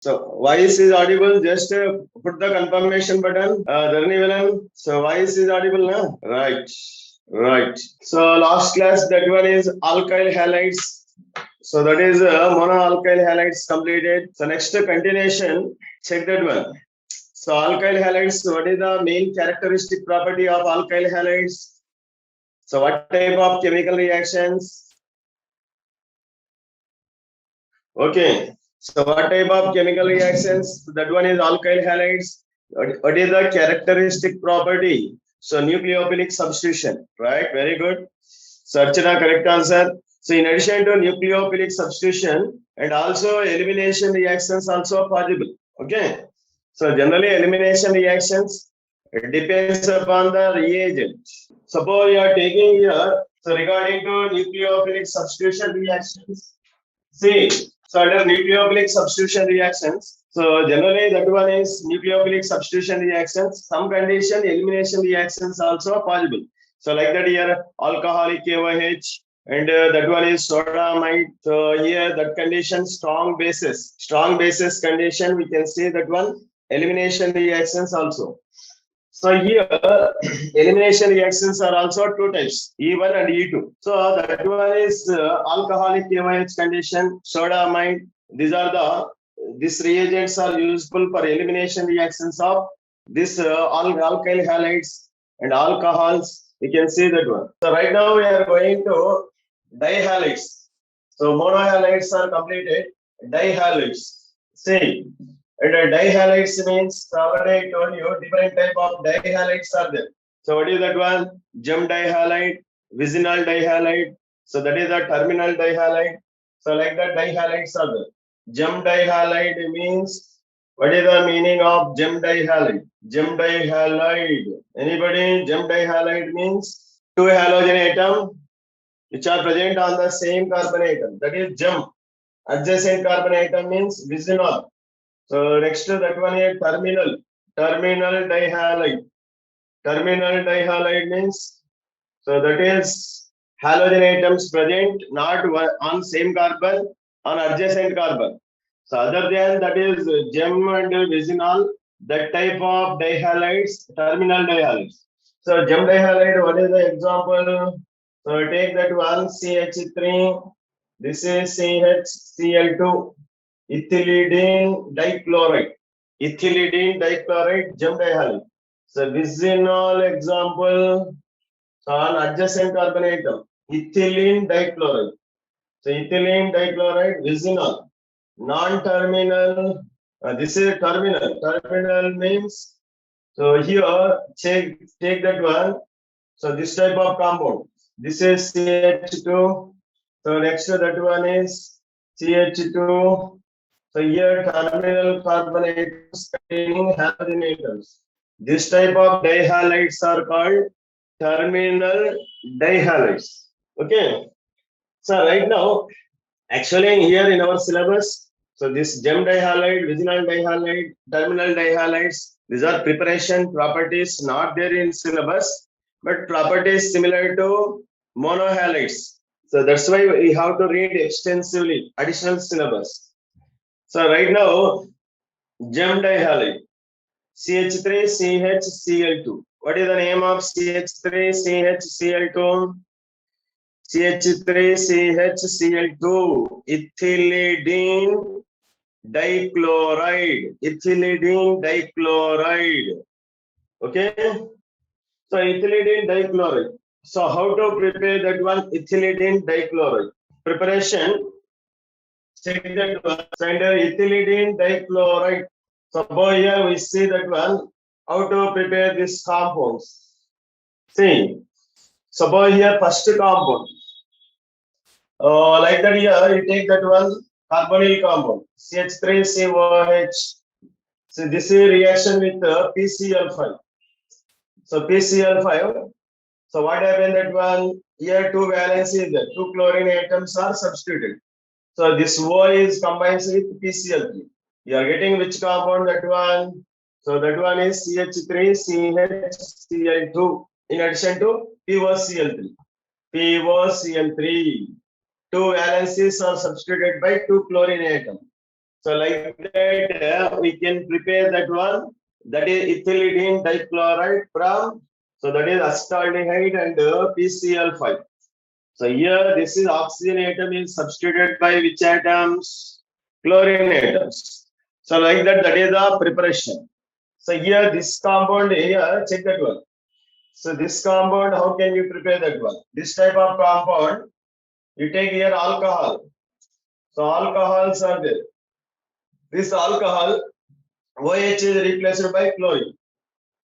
So voice is audible. Just put the confirmation button. Dharni so voice is audible now. Right. Right. So last class that one is alkyl halides. So that is monoalkyl halides completed. So next continuation. Check that one. So alkyl halides. What is the main characteristic property of alkyl halides? So what type of chemical reactions? Okay. So what type of chemical reactions? That one is alkyl halides. What is the characteristic property? So nucleophilic substitution, right? Very good. So Archana, correct answer. So in addition to nucleophilic substitution and also elimination reactions also possible. Okay. So generally elimination reactions depends upon the reagent. Suppose you are taking here, so regarding to nucleophilic substitution reactions, see, so under nucleophilic substitution reactions, so generally that one is nucleophilic substitution reactions. Some condition elimination reactions also possible. So like that here, alcoholic KOH, and that one is sodamide. So here that condition strong basis condition, we can say that one elimination reactions also. So here elimination reactions are also two types, E1 and E2. So that one is alcoholic KOH condition, sodamide. These reagents are useful for elimination reactions of this alkyl halides and alcohols. We can see that one. So right now we are going to dihalides. So monohalides are completed. Dihalides. See, and dihalides means already I told you different type of dihalides are there. So what is that one? Gem dihalide, vicinal dihalide. So that is the terminal dihalide. So like that dihalides are there. Gem dihalide means what is the meaning of gem dihalide? Gem dihalide. Anybody? Gem dihalide means two halogen atom which are present on the same carbon atom. That is gem. Adjacent carbon atom means vicinal. So next to that one is terminal dihalide. Terminal dihalide means, so that is halogen atoms present not on same carbon, on adjacent carbon. So other than that is gem and vicinal, that type of dihalides, terminal dihalides. So gem dihalide, what is the example? So take that one CH3, this is CHCl2. Ethylidene dichloride. Ethylidene dichloride, gem dihalide. So vicinal example on adjacent carbon atom. Ethylene dichloride. So ethylene dichloride, vicinal. Non-terminal. This is terminal. Terminal means, so here take that one. So this type of compound. This is CH2. So next to that one is CH2. So here terminal carbon atoms containing halogen atoms. This type of dihalides are called terminal dihalides. Okay. So right now, actually here in our syllabus, so this gem dihalide, vicinal dihalide, terminal dihalides, these are preparation properties not there in syllabus, but properties similar to monohalides. So that's why we have to read extensively additional syllabus. So right now, gem dihalide, CH3CHCl2. What is the name of CH3CHCl2? CH3CHCl2, ethylidene dichloride. Ethylidene dichloride. Okay. So ethylidene dichloride. So how to prepare that one? Ethylidene dichloride. Preparation. Check that one. So under ethylidene dichloride. Suppose here we see that one. How to prepare this compounds? See. Suppose here first compound. Like that here you take that one carbonyl compound CH3COH. So this is reaction with PCl5. So PCl5. So what happened that one? Here two valence is there. Two chlorine atoms are substituted. So this O is combined with PCl3. You are getting which compound? That one. So that one is CH3CHCl2 in addition to POCl3. POCl3. Two valencies are substituted by two chlorine atoms. So like that, we can prepare that one. That is ethylene dichloride from. So that is acetaldehyde and PCl5. So here, this is oxygen atom is substituted by which atoms? Chlorine atoms. So like that, that is the preparation. So here, this compound here, check that one. So this compound, how can you prepare that one? This type of compound, you take here alcohol. So alcohols are there. This alcohol, OH is replaced by chlorine.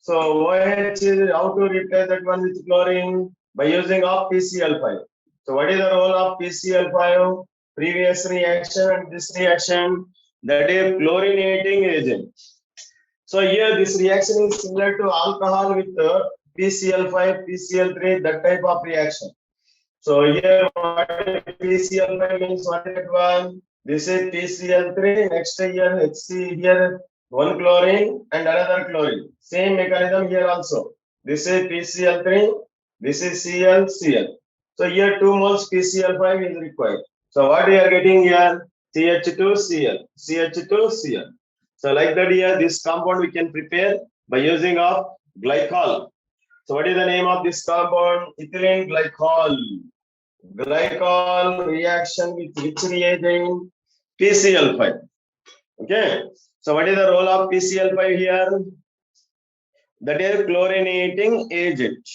So OH is how to replace that one with chlorine by using of PCl5. So what is the role of PCl5? Previous reaction and this reaction, that is chlorinating agent. So here this reaction is similar to alcohol with PCl5, PCl3, that type of reaction. So here what PCl5 means, what is that one? This is PCl3, next here HC here, one chlorine and another chlorine. Same mechanism here also. This is PCl3, this is Cl. So here 2 moles PCl5 is required. So what we are getting here? CH2Cl, CH2Cl. So like that here, this compound we can prepare by using of glycol. So what is the name of this compound? Ethylene glycol. Glycol reaction with which reagent? PCl5. Okay. So what is the role of PCl5 here? That is chlorinating agent.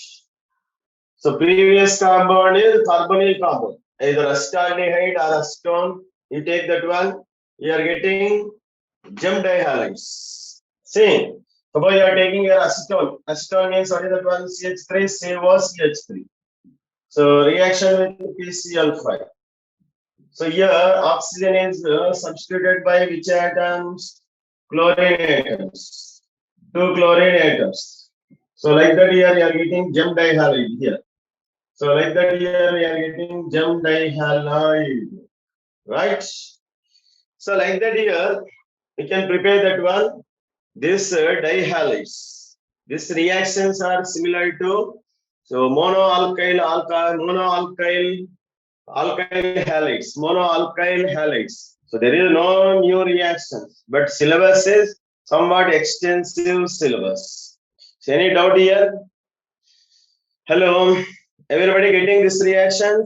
So previous compound is carbonyl compound, either acetaldehyde or acetone. You take that one, you are getting gem dihalides. See, suppose you are taking your acetone. Acetone means what is that one? CH3, COCH3. So reaction with PCl5. So here oxygen is substituted by which atoms? Chlorine atoms. 2 chlorine atoms. So like that here you are getting gem dihalide here. So like that here we are getting gem dihalide. Right? So like that here we can prepare that one. This dihalides. These reactions are similar to monoalkyl halides, monoalkyl halides. So there is no new reactions, but syllabus is somewhat extensive syllabus. So any doubt here? Hello, everybody getting this reaction?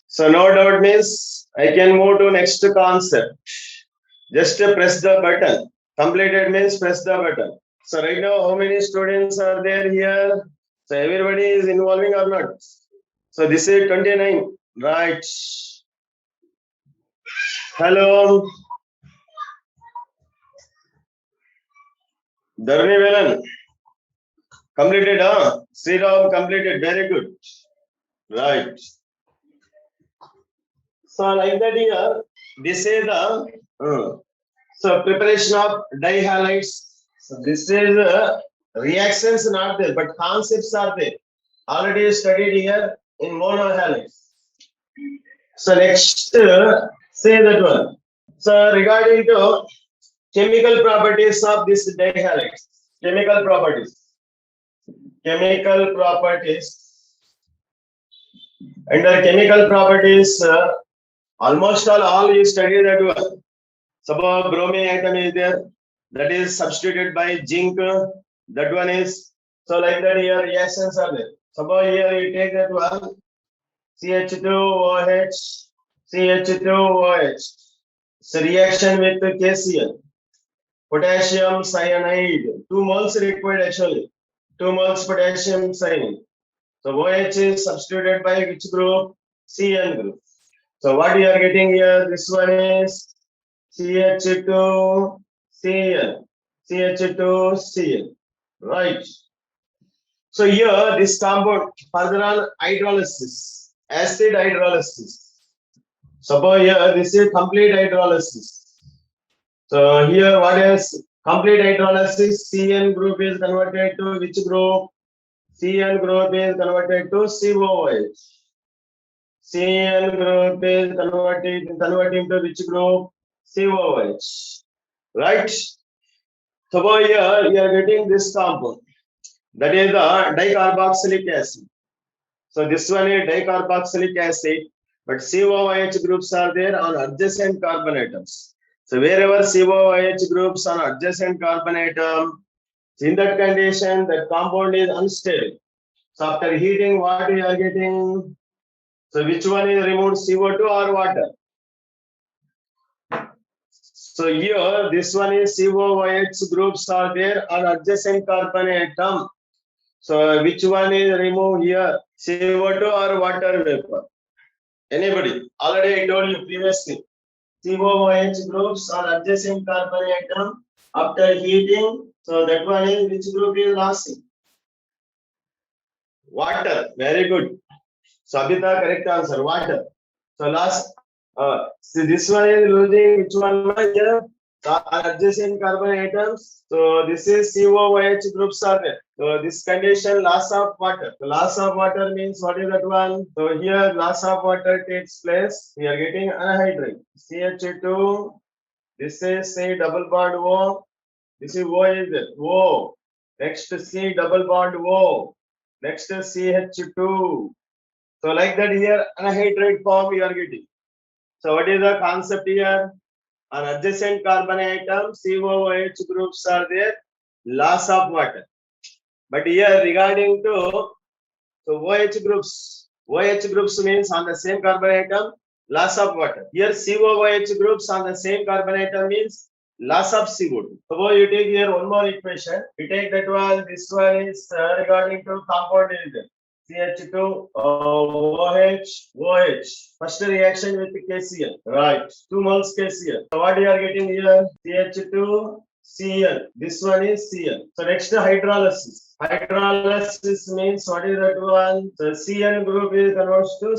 So no doubt means I can move to next concept. Just press the button. Completed means press the button. So right now, how many students are there here? So everybody is involving or not? So this is 29, right? Hello. Dharmi Velan. Completed, huh? Sriram completed. Very good. Right. So like that here, this is the so preparation of dihalides. So this is reactions not there, but concepts are there. Already studied here in monohalides. So next, say that one. So regarding to chemical properties of this dihalides, chemical properties. Under chemical properties, almost all you studied that one. Suppose bromine atom is there, that is substituted by zinc. That one is so like that here reactions are there. Suppose here you take that one, CH2OH, CH2OH. So reaction with KCl, potassium cyanide. 2 moles required actually. 2 moles potassium cyanide. So OH is substituted by which group? Cn group. So what you are getting here? This one is CH2Cl. CH2Cl. Right. So here this compound further on hydrolysis, acid hydrolysis. Suppose here this is complete hydrolysis. So here what is complete hydrolysis? Cn group is converted to which group? Cn group is converted to COOH. Cn group is converting to which group? COOH. Right? Suppose here you are getting this compound. That is the dicarboxylic acid. So this one is dicarboxylic acid, but COOH groups are there on adjacent carbon atoms. So wherever COOH groups are adjacent carbon atom, in that condition, the compound is unstable. So after heating, what we are getting? So which one is removed, CO2 or water? So here, this one is COOH groups are there on adjacent carbon atom. So which one is removed here, CO2 or water vapor? Anybody? Already I told you previously. COOH groups are adjacent carbon atom. After heating, so that one is which group is lasting? Water. Very good. Sabita, correct answer. Water. So last, so this one is losing which one here? Adjacent carbon atoms. So this is COOH groups are there. So this condition loss of water. So loss of water means what is that one? So here loss of water takes place. We are getting anhydride. CH2. This is C double bond O. This is O is there. O. Next C double bond O. Next CH2. So like that here anhydride form you are getting. So what is the concept here? An adjacent carbon atom, COOH groups are there, loss of water. But here regarding to OH groups means on the same carbon atom, loss of water. Here COOH groups on the same carbon atom means loss of CO2. Suppose you take here one more equation. You take that one, this one is regarding to compound is there. CH2, OH. First reaction with KCl. Right. 2 moles KCl. So what you are getting here? CH2, Cl. This one is Cl. So next hydrolysis. Hydrolysis means what is that one? So Cn group is converts to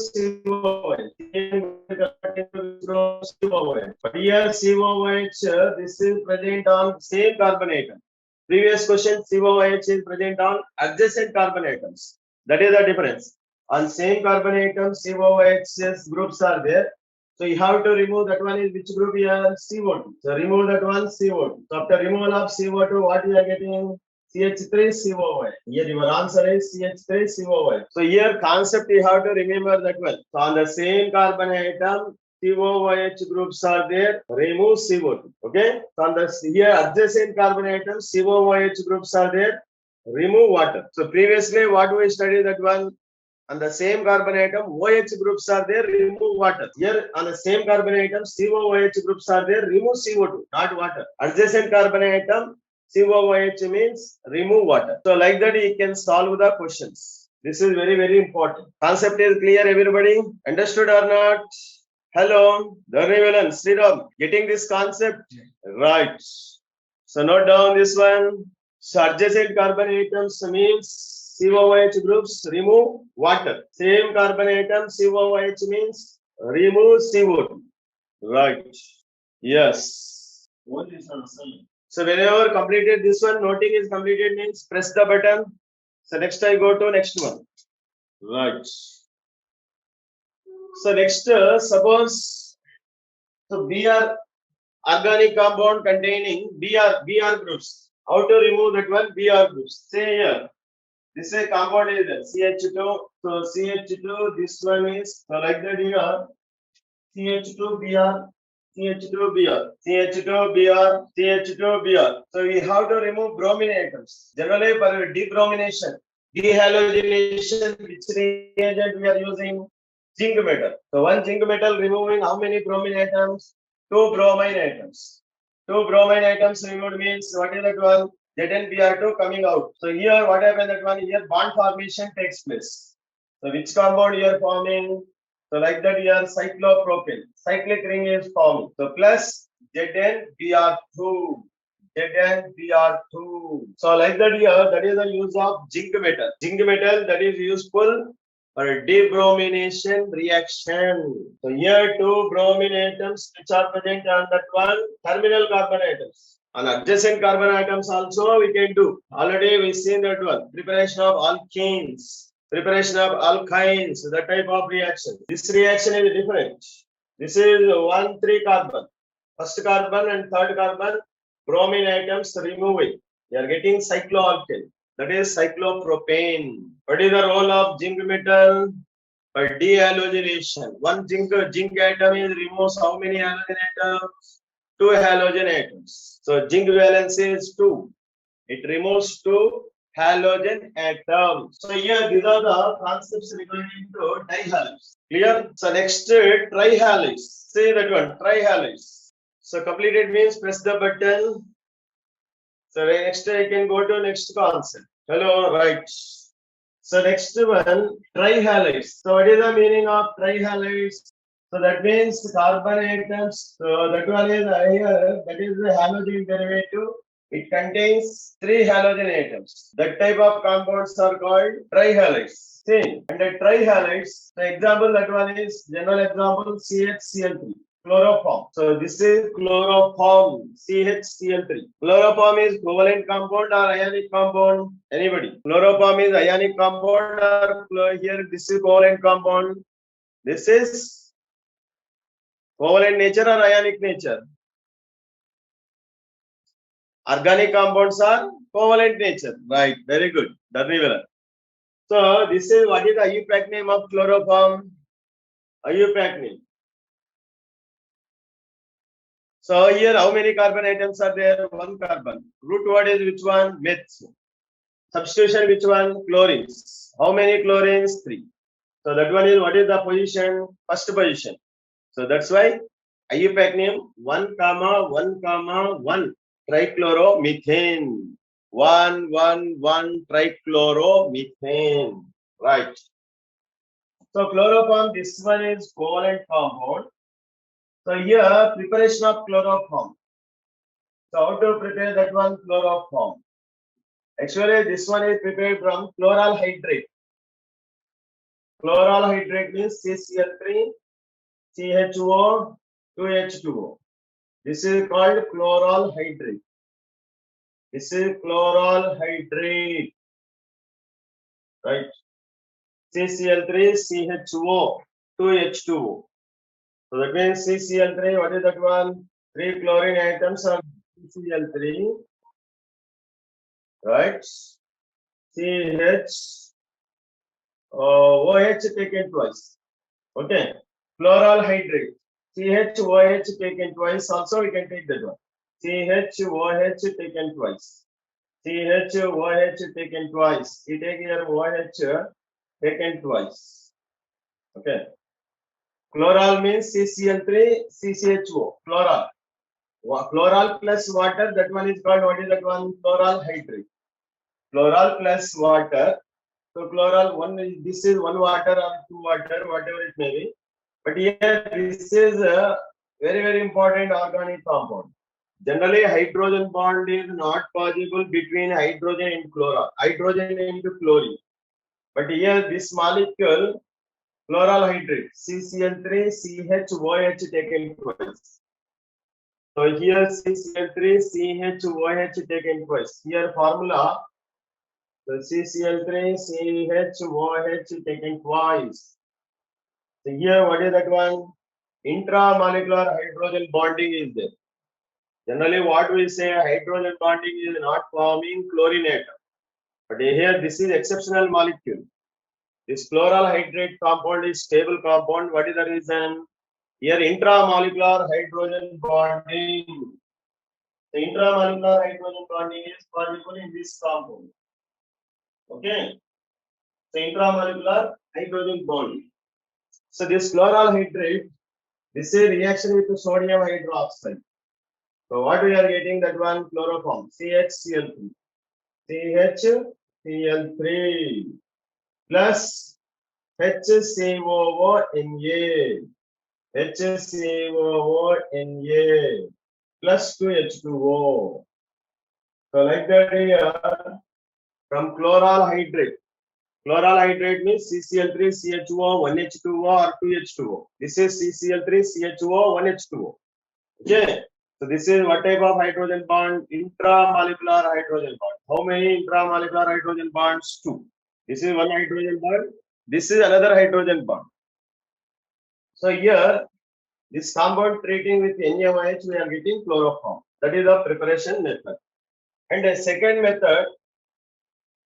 COOH. But here COOH, this is present on same carbon atom. Previous question, COOH is present on adjacent carbon atoms. That is the difference. On same carbon atom, COOH groups are there. So you have to remove that one is which group here? CO2. So remove that one CO2. So after removal of CO2, what you are getting? CH3COOH. Here your answer is CH3COOH. So here concept you have to remember that one. So on the same carbon atom, COOH groups are there. Remove CO2. Okay. So on the here adjacent carbon atom, COOH groups are there. Remove water. So previously, what we studied that one on the same carbon atom, OH groups are there, remove water. Here on the same carbon atom, COOH groups are there, remove CO2, not water. Adjacent carbon atom, COOH means remove water. So like that, you can solve the questions. This is very, very important. Concept is clear, everybody? Understood or not? Hello, Dharnivalan, Sriram, getting this concept? Right. So note down this one. So adjacent carbon atoms means COOH groups remove water. Same carbon atom COOH means remove CO2. Right. Yes. So whenever completed this one, noting is completed means press the button. So next I go to next one. Right. So next suppose so Br organic compound containing Br groups. How to remove that one? Br groups. Say here. This is a compound is there. CH2. So CH2, this one is so like that here. CH2Br, CH2Br, CH2Br, CH2Br. So we have to remove bromine atoms. Generally for debromination, dehalogenation, which reagent we are using? Zinc metal. So one zinc metal removing how many bromine atoms? 2 bromine atoms. 2 bromine atoms removed means what is that one? ZnBr2 coming out. So here what happened that one? Here bond formation takes place. So which compound you are forming? So like that here cyclopropane. Cyclic ring is forming. So plus ZnBr2. ZnBr2. So like that here, that is the use of zinc metal. Zinc metal that is useful for debromination reaction. So here 2 bromine atoms which are present on that one terminal carbon atoms. On adjacent carbon atoms also we can do. Already we seen that one. Preparation of alkenes. Preparation of alkynes, that type of reaction. This reaction is different. This is 1,3 carbon. First carbon and third carbon, bromine atoms removing. We are getting cycloalkane. That is cyclopropane. What is the role of zinc metal? For dehalogenation. One zinc atom is removes how many halogen atoms? 2 halogen atoms. So zinc valency is 2. It removes 2 halogen atoms. So here these are the concepts regarding to dihalase. Clear? So next trihalase. Say that one, trihalase. So completed means press the button. So next I can go to next concept. Hello, right. So next one, trihalase. So what is the meaning of trihalase? So that means carbon atoms. So that one is here. That is the halogen derivative. It contains 3 halogen atoms. That type of compounds are called trihalase. See, and a trihalase. The example that one is general example CHCl3. Chloroform. So this is chloroform, CHCl3. Chloroform is covalent compound or ionic compound? Anybody? Chloroform is ionic compound or here this is covalent compound? This is covalent nature or ionic nature? Organic compounds are covalent nature. Right, very good. So this is what is the IUPAC name of chloroform? IUPAC name. So here how many carbon atoms are there? 1 carbon. Root word is which one? Meth. Substitution which one? Chlorines. How many chlorines? 3. So that one is what is the position? First position. So that's why IUPAC name 1, 1, trichloromethane. 1, 1, 1 trichloromethane. Right. So chloroform, this one is covalent compound. So here preparation of chloroform. So how to prepare that one? Chloroform. Actually this one is prepared from chloral hydrate. Chloral hydrate means CCl3, CHO, 2H2O. This is called chloral hydrate. This is chloral hydrate. Right. CCl3, CHO, 2H2O. So that means CCl3, what is that one? 3 chlorine atoms are CCl3. Right. OH taken twice. Okay. Chloral hydrate. CHOH taken twice. Also, we can take that one. CHOH taken twice. CHOH taken twice. We take here OH taken twice. Okay. Chloral means CCl3, CCHO. Chloral. Chloral plus water. That one is called, what is that one? Chloral hydrate. Chloral plus water. So chloral one is, this is 1 water or 2 water, whatever it may be. But here this is a very important organic compound. Generally hydrogen bond is not possible between hydrogen and chloral. Hydrogen into chlorine. But here this molecule chloral hydrate CCl3 CHOH taken twice. So here CCl3 CHOH taken twice. Here formula. So CCl3 CHOH taken twice. So here what is that one? Intramolecular hydrogen bonding is there. Generally what we say hydrogen bonding is not forming chlorine atom. But here this is exceptional molecule. This chloral hydrate compound is stable compound. What is the reason? Here intramolecular hydrogen bonding. The intramolecular hydrogen bonding is possible in this compound. Okay. So intramolecular hydrogen bonding. So this chloral hydrate, this is reaction with sodium hydroxide. So what we are getting, that one chloroform CHCl3. CHCl3 plus HCOONA. HCOONA plus 2H2O. So like that here, from chloral hydrate. Chloral hydrate means CCl3, CHO, 1H2O or 2H2O. This is CCl3, CHO, 1H2O. Okay. So this is what type of hydrogen bond? Intramolecular hydrogen bond. How many intramolecular hydrogen bonds? 2. This is one hydrogen bond. This is another hydrogen bond. So here, this compound treating with NaOH, we are getting chloroform. That is the preparation method. And a second method,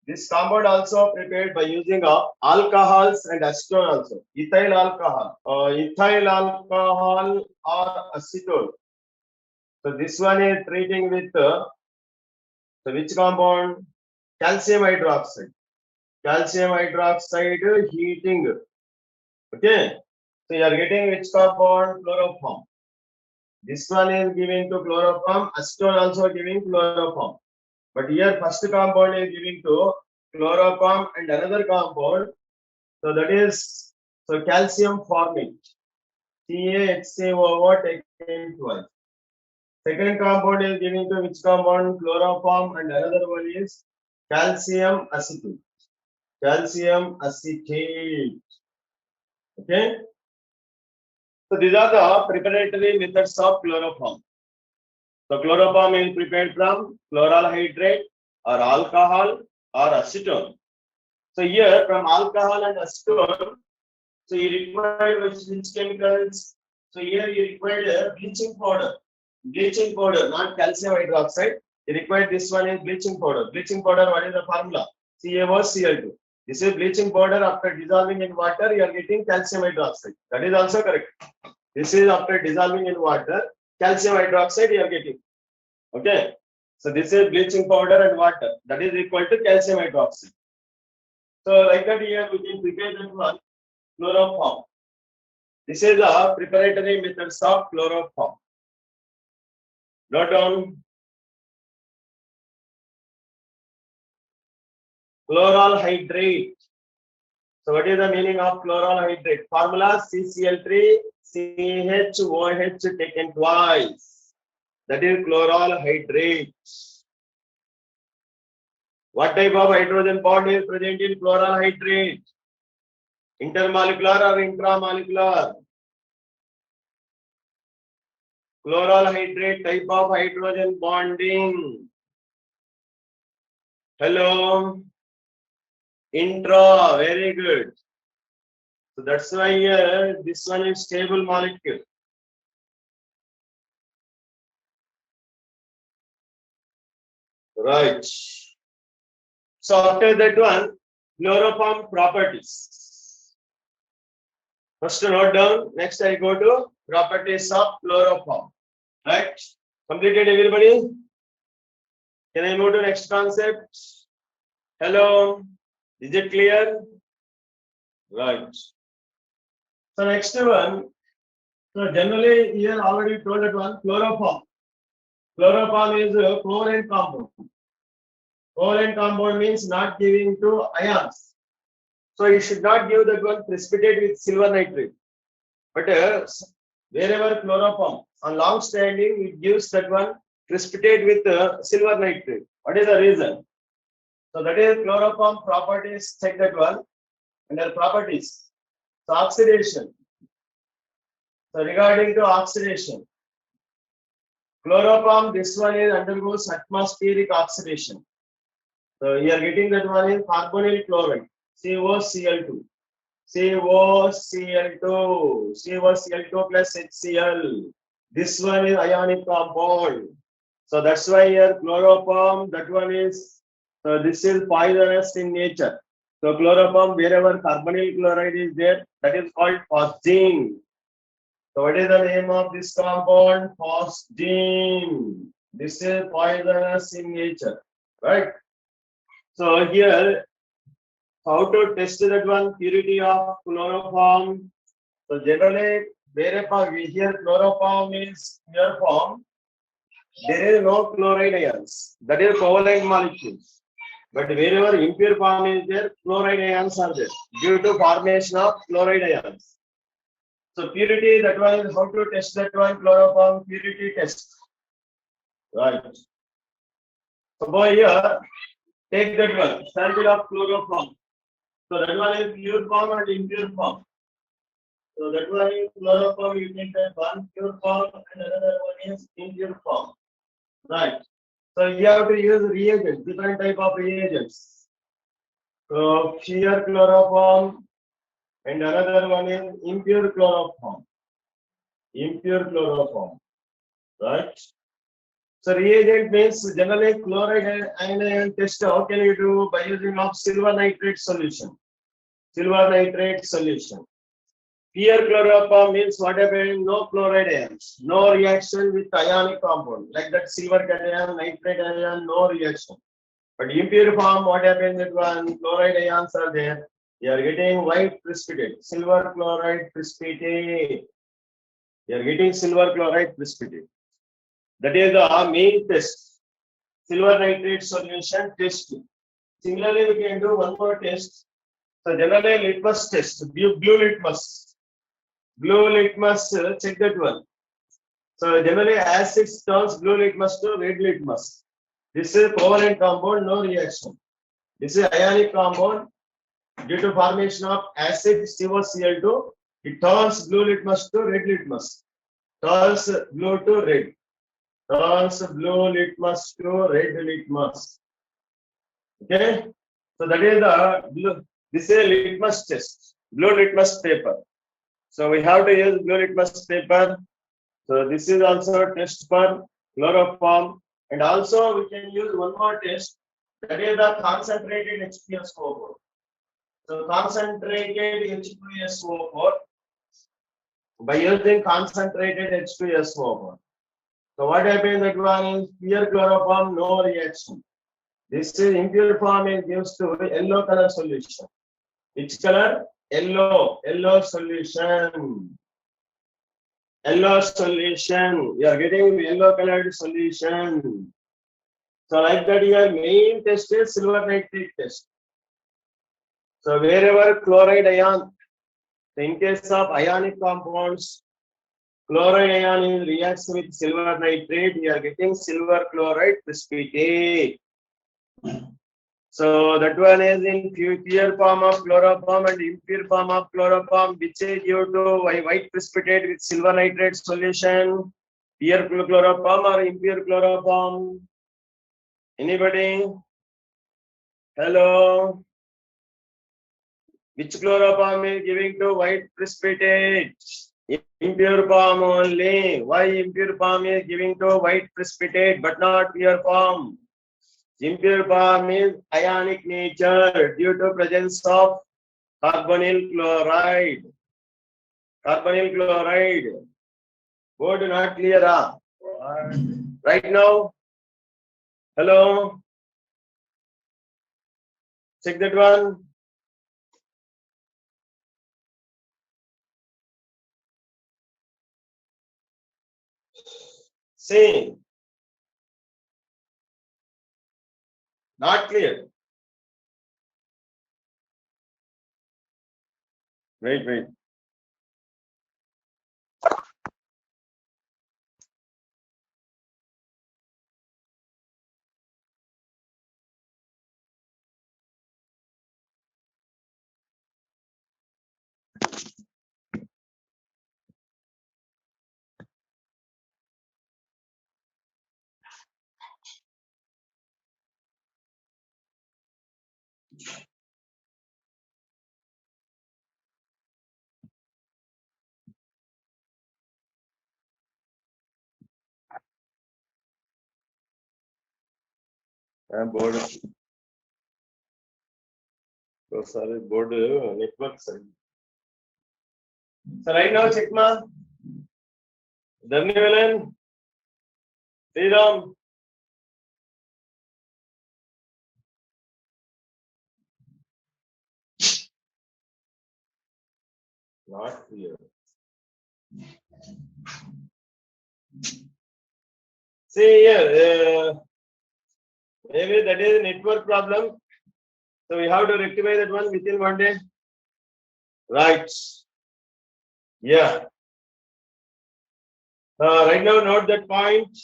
this compound also prepared by using of alcohols and acetone also. Ethyl alcohol or acetone. So this one is treating with so which compound? Calcium hydroxide. Calcium hydroxide heating. Okay. So you are getting which compound? Chloroform. This one is giving to chloroform. Acetone also giving chloroform. But here first compound is giving to chloroform and another compound. So that is so calcium formate. CaHCOO taken twice. Second compound is giving to which compound? Chloroform and another one is calcium acetate. Calcium acetate. Okay. So these are the preparatory methods of chloroform. So chloroform is prepared from chloral hydrate or alcohol or acetone. So here from alcohol and acetone, so you require which chemicals? So here you require bleaching powder. Bleaching powder, not calcium hydroxide. You require this one is bleaching powder. Bleaching powder, what is the formula? CaOCl2. This is bleaching powder. After dissolving in water, you are getting calcium hydroxide. That is also correct. This is after dissolving in water, calcium hydroxide you are getting. Okay. So this is bleaching powder and water. That is equal to calcium hydroxide. So like that here we can prepare that one, chloroform. This is the preparatory methods of chloroform. Note down. Chloral hydrate. So what is the meaning of chloral hydrate? Formula CCl3 CHOH taken twice. That is chloral hydrate. What type of hydrogen bond is present in chloral hydrate? Intermolecular or intramolecular? Chloral hydrate type of hydrogen bonding. Hello. Intra, very good. So that's why here this one is stable molecule. Right. So after that one, chloroform properties. First note down. Next I go to properties of chloroform. Right. Completed everybody? Can I move to next concept? Hello. Is it clear? Right. So next one. So generally here already told that one chloroform. Chloroform is a covalent compound. Covalent compound means not giving to ions. So you should not give that one precipitate with silver nitrate. But wherever chloroform on long standing, it gives that one precipitate with silver nitrate. What is the reason? So that is chloroform properties. Check that one. Under properties. So oxidation. So regarding to oxidation, chloroform, this one is undergoes atmospheric oxidation. So you are getting that one is carbonyl chloride, COCl2. COCl2 plus HCl. This one is ionic compound. So that's why here chloroform, that one is, so this is poisonous in nature. So chloroform, wherever carbonyl chloride is there, that is called phosgene. So what is the name of this compound? Phosgene. This is poisonous in nature, right? So here, how to test that one? Purity of chloroform. So generally, wherever we hear chloroform is pure form, there is no chloride ions. That is covalent molecules. But wherever impure form is there, chloride ions are there due to formation of chloride ions. So purity, that one is how to test that one, chloroform purity test. Right. So boy here, take that one, sample of chloroform. So that one is pure form and impure form. So that one is chloroform, you take that one pure form and another one is impure form. Right. So you have to use reagents, different type of reagents. So pure chloroform and another one is impure chloroform. Impure chloroform. Right. So reagent means generally chloride ion test. How can you do? By using of silver nitrate solution. Silver nitrate solution. Pure chloropalm means what happened? No chloride ions, no reaction with ionic compound like that silver cation, nitrate ion, no reaction. But impure form, what happens? That one chloride ions are there. You are getting white precipitate, silver chloride precipitate. You are getting silver chloride precipitate. That is the main test. Silver nitrate solution test. Similarly, we can do one more test. So generally litmus test, blue litmus. Blue litmus, check that one. So generally acid turns blue litmus to red litmus. This is covalent compound, no reaction. This is ionic compound. Due to formation of acid COCl2, it turns blue litmus to red litmus. Turns blue to red. Turns blue litmus to red litmus. Okay. So that is the blue. This is a litmus test. Blue litmus paper. So we have to use blue litmus paper. So this is also a test for chloroform. And also we can use one more test. That is the concentrated H2SO4. So concentrated H2SO4 by using concentrated H2SO4. So what happens? That one is pure chloroform, no reaction. This is impure form is gives to yellow color solution. Which color? Yellow. Yellow solution. Yellow solution. You are getting yellow colored solution. So like that, your main test is silver nitrate test. So wherever chloride ion, in case of ionic compounds, chloride ion reacts with silver nitrate, you are getting silver chloride precipitate. So that one is in pure form of chloroform and impure form of chloroform, which is due to white precipitate with silver nitrate solution. Pure chloroform or impure chloroform? Anybody? Hello? Which chloroform is giving to white precipitate? Impure form only. Why impure form is giving to white precipitate but not pure form? Impure form is ionic nature due to presence of carbonyl chloride. Carbonyl chloride. Board not clear, huh? Right now? Hello? Check that one. Same. Not clear. Wait. Board. So sorry, board network side. So right now, check ma. Dharnivalan. Sriram. Not clear. See here, maybe that is a network problem. So we have to rectify that one within one day. Right. Yeah. Right now, note that point.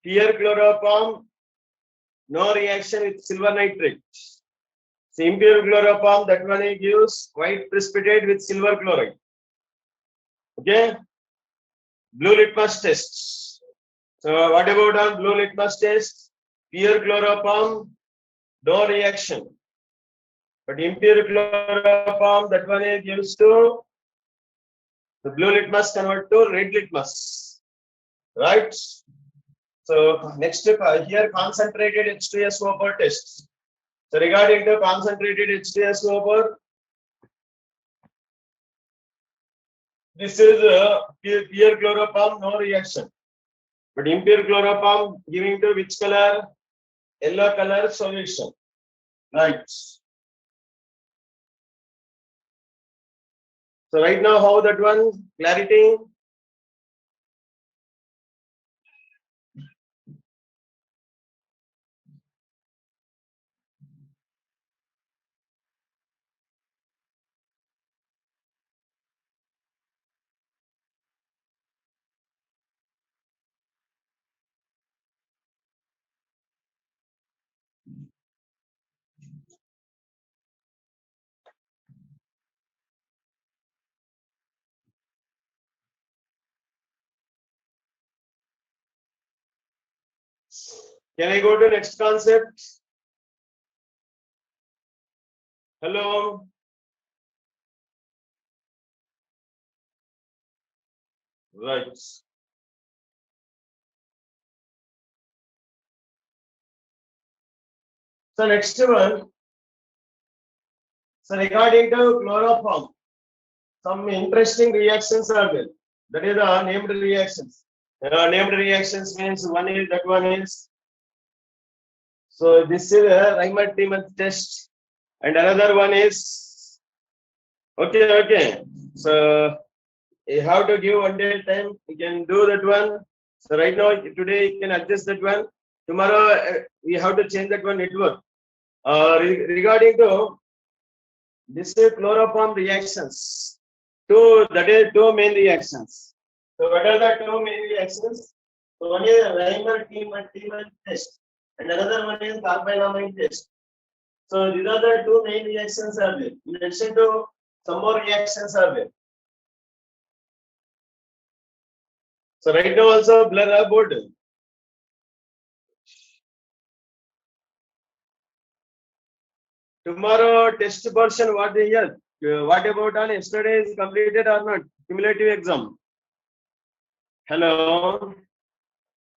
Pure chloroform, no reaction with silver nitrate. So impure chloroform, that one gives white precipitate with silver chloride. Okay. Blue litmus test. So what about on blue litmus test? Pure chloroform, no reaction. But impure chloroform, that one gives to the blue litmus convert to red litmus. Right? So next here concentrated H2SO4 test. So regarding the concentrated H2SO4, This is pure chloroform, no reaction. But impure chloroform giving to which color? Yellow color solution. Right. So right now, how that one? Clarity? Can I go to next concept? Hello? Right. So next one. So regarding to chloroform, some interesting reactions are there. That is the named reactions. Named reactions means one is that one is. So this is a Riemann-Tiemann test, and another one is okay. So you have to give 1 day time. You can do that one. So right now, today you can adjust that one. Tomorrow we have to change that one network. Regarding to this is chloroform reactions. That is two main reactions. So what are the two main reactions? So one is Riemann-Tiemann test, and another one is carbamide test. So these are the two main reactions are there. In addition to some more reactions are there. So right now also blur board. Tomorrow test portion what they hear? What about on yesterday is completed or not? Cumulative exam. Hello.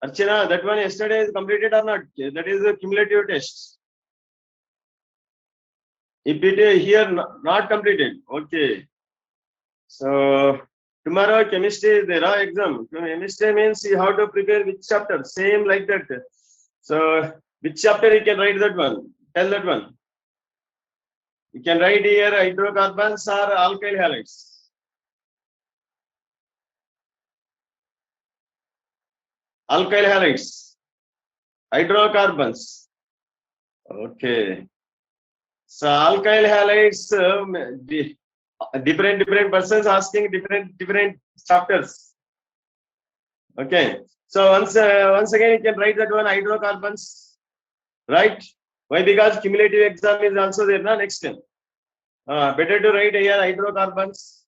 Archana, that one yesterday is completed or not? That is a cumulative test. If it is here not completed, okay. So tomorrow chemistry is there, exam. Chemistry means you have to prepare which chapter, same like that. So which chapter you can write that one? Tell that one. You can write here hydrocarbons or alkyl halides. Alkyl halides. Hydrocarbons. Okay. So alkyl halides, different persons asking different chapters. Okay. So once again you can write that one hydrocarbons, right? Why? Because cumulative exam is also there na next time. Better to write here hydrocarbons.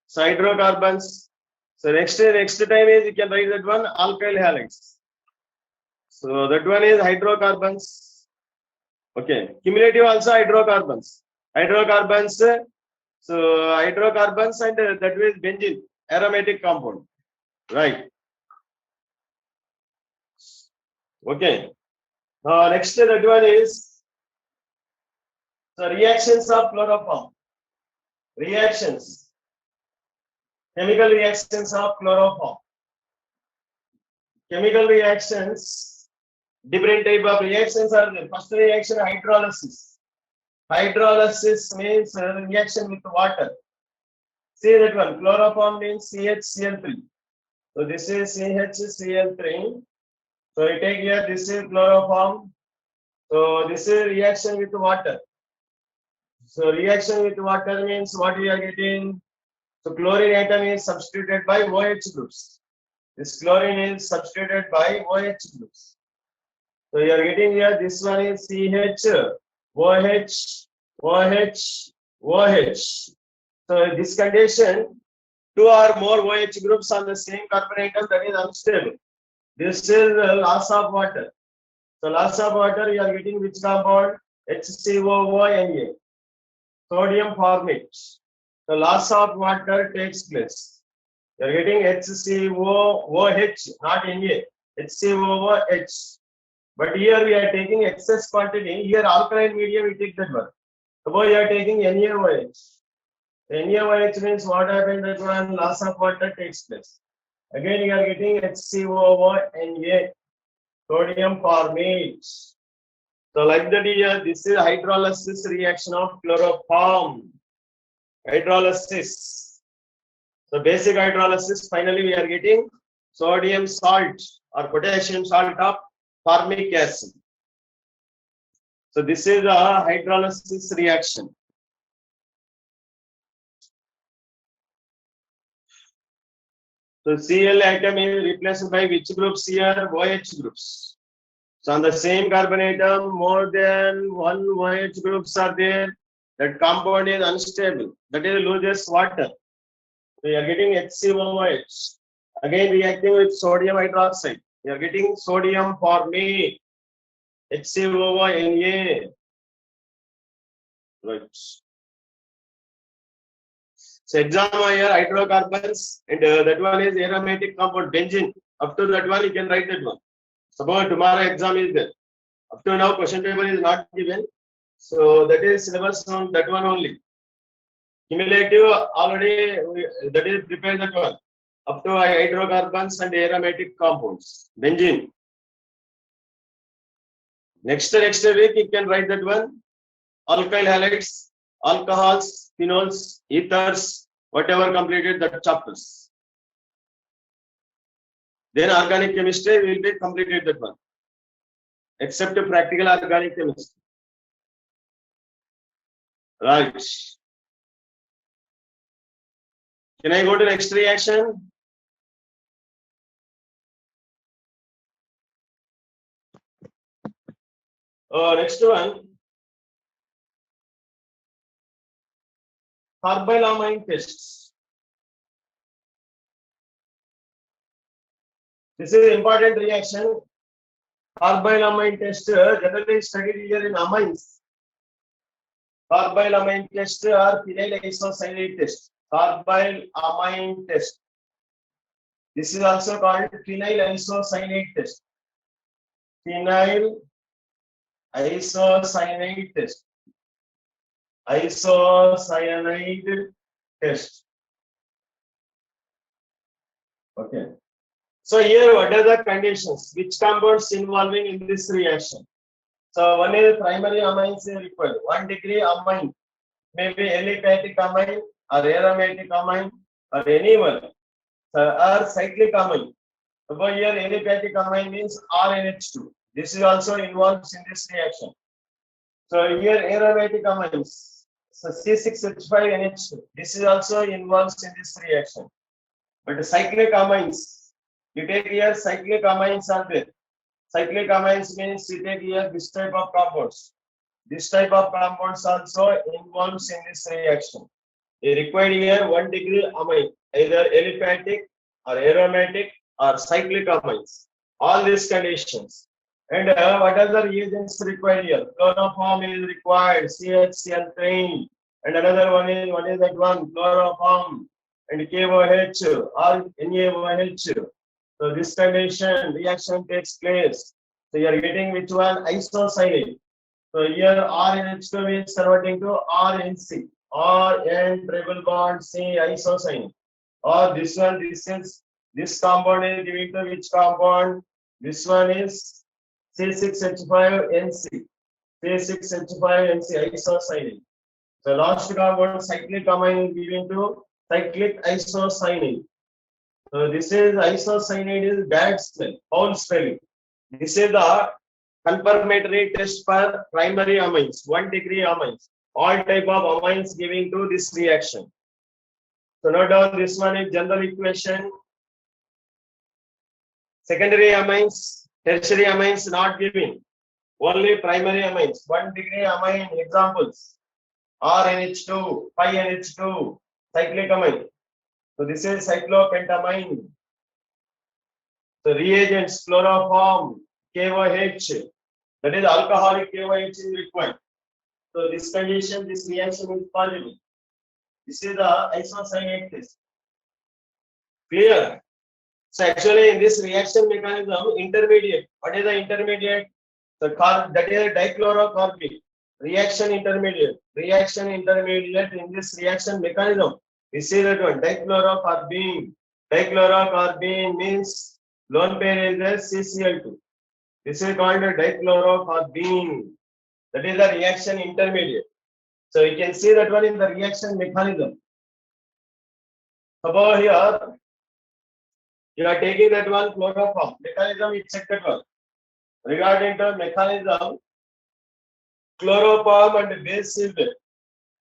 So hydrocarbons. So next time is you can write that one alkyl halides. So that one is hydrocarbons. Okay. Cumulative also hydrocarbons. Hydrocarbons. So hydrocarbons and that is benzene, aromatic compound. Right. Okay. Next that one is the reactions of chloroform. Reactions. Chemical reactions of chloroform. Chemical reactions. Different type of reactions are there. First reaction hydrolysis. Hydrolysis means reaction with water. See that one. Chloroform means CHCl3. So this is CHCl3. So you take here, this is chloroform. So this is reaction with water. So reaction with water means what we are getting? So chlorine atom is substituted by OH groups. This chlorine is substituted by OH groups. So you are getting here, this one is CH, OH, OH, OH. So in this condition, two or more OH groups on the same carbon atom, that is unstable. This is loss of water. So loss of water, you are getting which compound? HCOONA. Sodium formate. So loss of water takes place. You are getting HCOOH, not Na. HCOOH. But here we are taking excess quantity. Here alkaline medium, we take that one. Suppose you are taking NaOH. NaOH means what happens that one loss of water takes place. Again, you are getting HCOO, sodium formate. So like that here, this is hydrolysis reaction of chloroform. Hydrolysis. So basic hydrolysis, finally we are getting sodium salt or potassium salt of formic acid. So this is a hydrolysis reaction. So Cl atom is replaced by which groups here? OH groups. So on the same carbon atom, more than one OH groups are there. That compound is unstable. That is loses water. So you are getting HCOOH. Again reacting with sodium hydroxide. You are getting sodium formate. HCOONA. Right. So example here hydrocarbons and that one is aromatic compound benzene. Up to that one you can write that one. Suppose tomorrow exam is there. Up to now question paper is not given. So that is syllabus on that one only. Cumulative already that is prepared that one. Up to hydrocarbons and aromatic compounds. Benzene. Next week you can write that one. Alkyl halides, alcohols, phenols, ethers, whatever completed that chapters. Then organic chemistry will be completed that one. Except practical organic chemistry. Right. Can I go to next reaction? Next one. Carbylamine tests. This is important reaction. Carbylamine test generally studied here in amines. Carbylamine test or phenyl isocyanate test. Carbylamine test. This is also called phenyl isocyanate test. Phenyl isocyanate test. Isocyanide test. Okay. So here, what are the conditions? Which compounds involving in this reaction? So one is primary amines is required. 1 degree amine, maybe aliphatic amine or aromatic amine or any one, or cyclic amine. So here aliphatic amine means RNH2. This is also involved in this reaction. So here aromatic amines. So C6H5NH2. This is also involved in this reaction. But cyclic amines, you take here cyclic amines are there. Cyclic amines means you take here this type of compounds. This type of compounds also involves in this reaction. You require here 1 degree amine, either aliphatic or aromatic or cyclic amines. All these conditions. And what are the reagents required here? Chloroform is required, CHCl3, and another one is that one, chloroform and KOH or NaOH. So this condition reaction takes place. So you are getting which one? Isocyanate. So here RNH2 is converting to RNC. RN triple bond C isocyanate. Or this one, this compound is giving to which compound? This one is C6H5NC. C6H5NC isocyanate. So last compound cyclic amine is giving to cyclic isocyanate. So this is isocyanate is bad smell, foul smelling. This is the confirmatory test for primary amines, 1 degree amines. All type of amines giving to this reaction. So note down this one is general equation. Secondary amines, tertiary amines not giving. Only primary amines. 1 degree amine examples. RNH2, 5NH2, cyclic amine. So this is cyclopentamine. So reagents, chloroform, KOH. That is alcoholic KOH is required. So this condition, this reaction is possible. This is the isocyanate test. Clear? So actually in this reaction mechanism, intermediate. What is the intermediate? So that is dichlorocarbene. reaction intermediate in this reaction mechanism. We see that one dichlorocarbene. Dichlorocarbene means lone pair is a CCl2. This is called a dichlorocarbene. That is the reaction intermediate. So you can see that one in the reaction mechanism. Suppose here you are taking that one chloroform. Mechanism is checked that one. Regarding the mechanism, chloroform and base is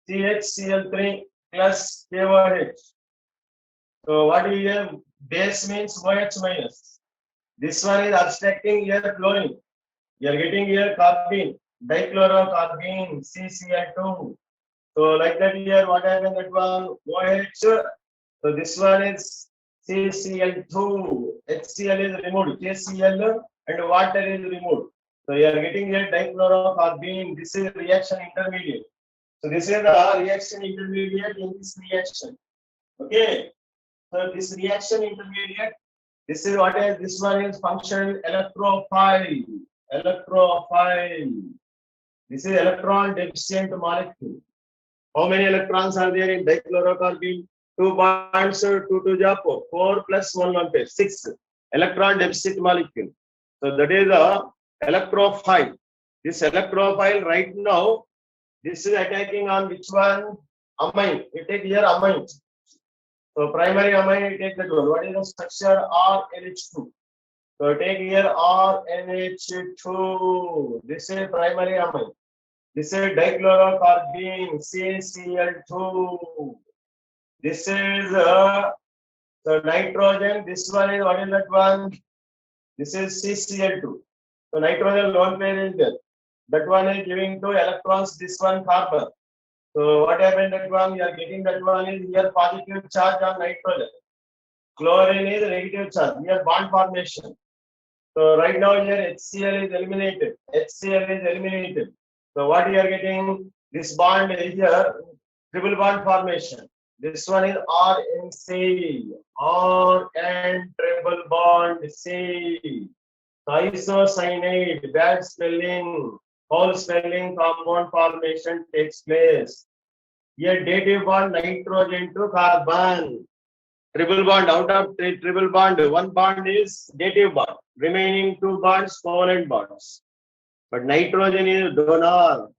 CHCl3 plus KOH. So what is here? Base means OH minus. This one is abstracting here chlorine. You are getting here carbene, dichlorocarbene, CCl2. So like that here, what happened that one? OH. So this one is CCl2. HCl is removed. KCl and water is removed. So you are getting here dichlorocarbene. This is reaction intermediate. So this is the reaction intermediate in this reaction. Okay. So this reaction intermediate, this is what is this one is functional electrophile. Electrophile. This is electron deficient molecule. How many electrons are there in dichlorocarbene? 2 bonds, 2 to the 4. 4 plus 1 1 pair, 6. Electron deficit molecule. So that is the electrophile. This electrophile right now, this is attacking on which one? Amine. You take here amine. So primary amine, you take that one. What is the structure? RNH2. So take here RNH2. This is primary amine. This is dichlorocarbene, CCl2. This is the nitrogen. This one is what is that one? This is CCl2. So nitrogen lone pair is there. That one is giving 2 electrons. This one carbon. So what happened that one? You are getting that one is here positive charge on nitrogen. Chlorine is negative charge. Here bond formation. So right now here HCl is eliminated. HCl is eliminated. So what you are getting? This bond is here triple bond formation. This one is RNC. R and triple bond C. Isocyanide, bad spelling. Whole spelling compound formation takes place. Here dative bond nitrogen to carbon. Triple bond, out of triple bond, one bond is dative bond. Remaining 2 bonds, covalent bonds. But nitrogen is donor.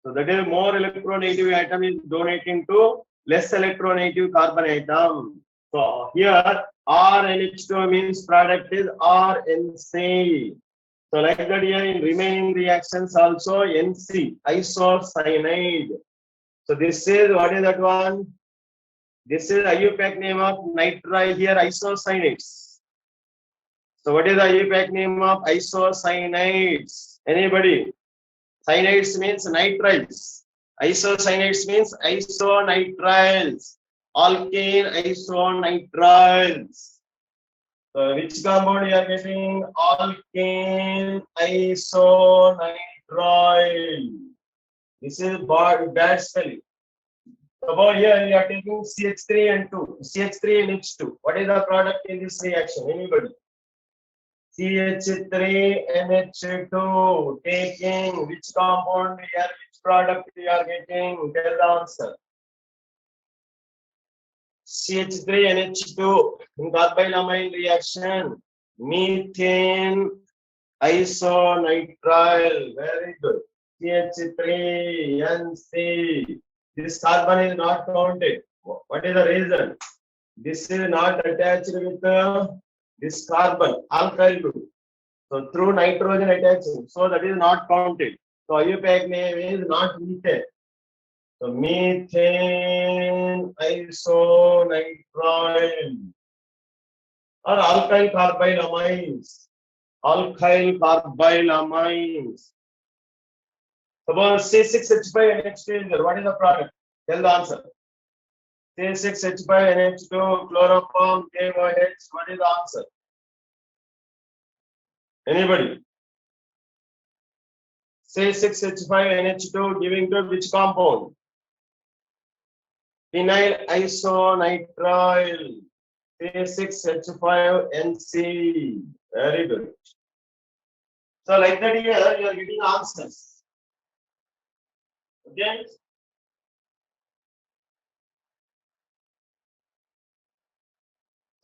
So that is more electronegative atom is donating to less electronegative carbon atom. So here RNH2 means product is RNC. So like that here in remaining reactions also NC, isocyanide. So this is what is that one? This is IUPAC name of nitrile here isocyanates. So what is the IUPAC name of isocyanates? Anybody? Cyanides means nitriles. Isocyanates means isonitriles. Alkane isonitriles. So which compound you are getting? Alkane isonitrile. This is bad spelling. About here you are taking CH3 and 2. CH3 and H2. What is the product in this reaction? Anybody? CH3 NH2. Taking which compound here? Which product you are getting? Tell the answer. CH3 NH2 in carbylamine reaction. Methane isonitrile. Very good. CH3 NC. This carbon is not counted. What is the reason? This is not attached with this carbon, alkyl group. So through nitrogen attaching, so that is not counted. So IUPAC name is not methane. So methane isonitrile or alkyl carbylamines. Alkyl carbylamines. Suppose C6H5 NH2 is there. What is the product? Tell the answer. C6H5 NH2 chloroform KOH. What is the answer? Anybody? C6H5 NH2 giving to which compound? Phenyl isonitrile. C6H5 NC. Very good. So like that here you are getting answers. Okay.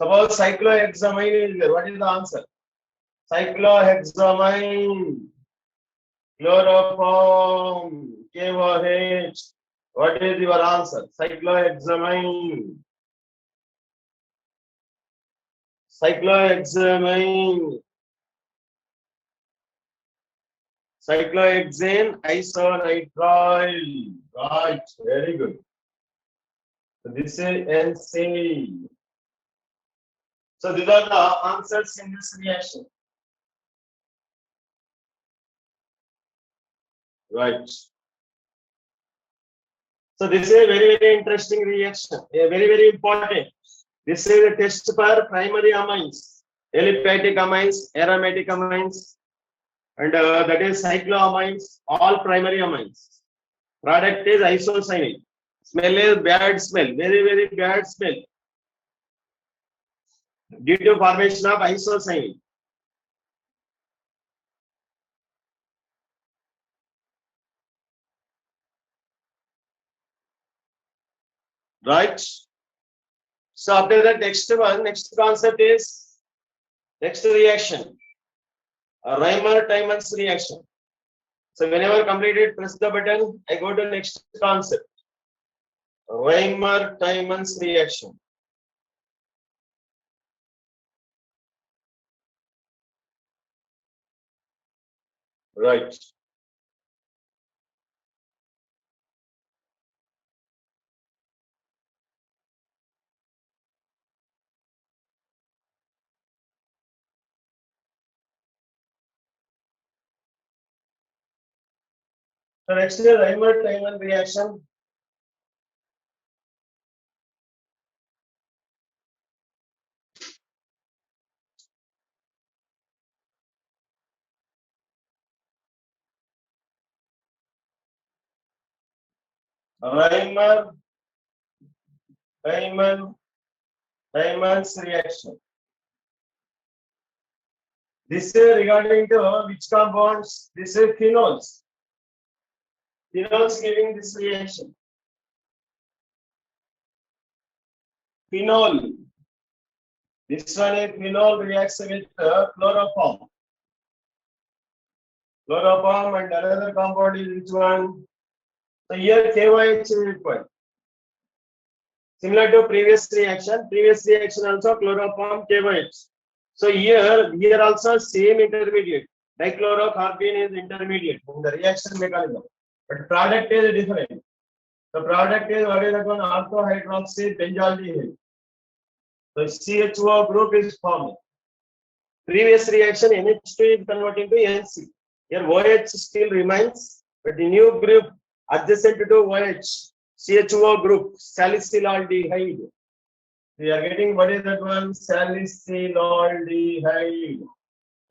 Suppose cyclohexamine is there. What is the answer? Cyclohexamine, chloroform, KOH. What is your answer? Cyclohexamine. Cyclohexamine. Cyclohexane isonitrile. Right, very good. So this is NC. So these are the answers in this reaction. Right. So this is a very interesting reaction. Very important. This is a test for primary amines, aliphatic amines, aromatic amines, and that is cycloamines, all primary amines. Product is isocyanate. Smell is bad smell, very bad smell, due to formation of isocyanate. Right. So after that, next concept is next reaction, Reimer-Tiemann reaction. So whenever completed, press the button. I go to next concept, Reimer-Tiemann reaction. Right. So next is Reimer-Tiemann reaction. Reimer-Tiemann's reaction. This is regarding to which compounds? This is phenols. Phenols giving this reaction. Phenol. This one is phenol reacts with chloroform. Chloroform and another compound is which one? So here KOH is required. Similar to previous reaction also chloroform KOH. So here also same intermediate. Dichlorocarbene is intermediate in the reaction mechanism, but product is different. The product is what is that one? Orthohydroxy benzaldehyde. So CHO group is formed. Previous reaction NH2 is converting to NC. Here OH still remains, but the new group adjacent to OH, CHO group, salicylaldehyde. We are getting what is that one? Salicylaldehyde.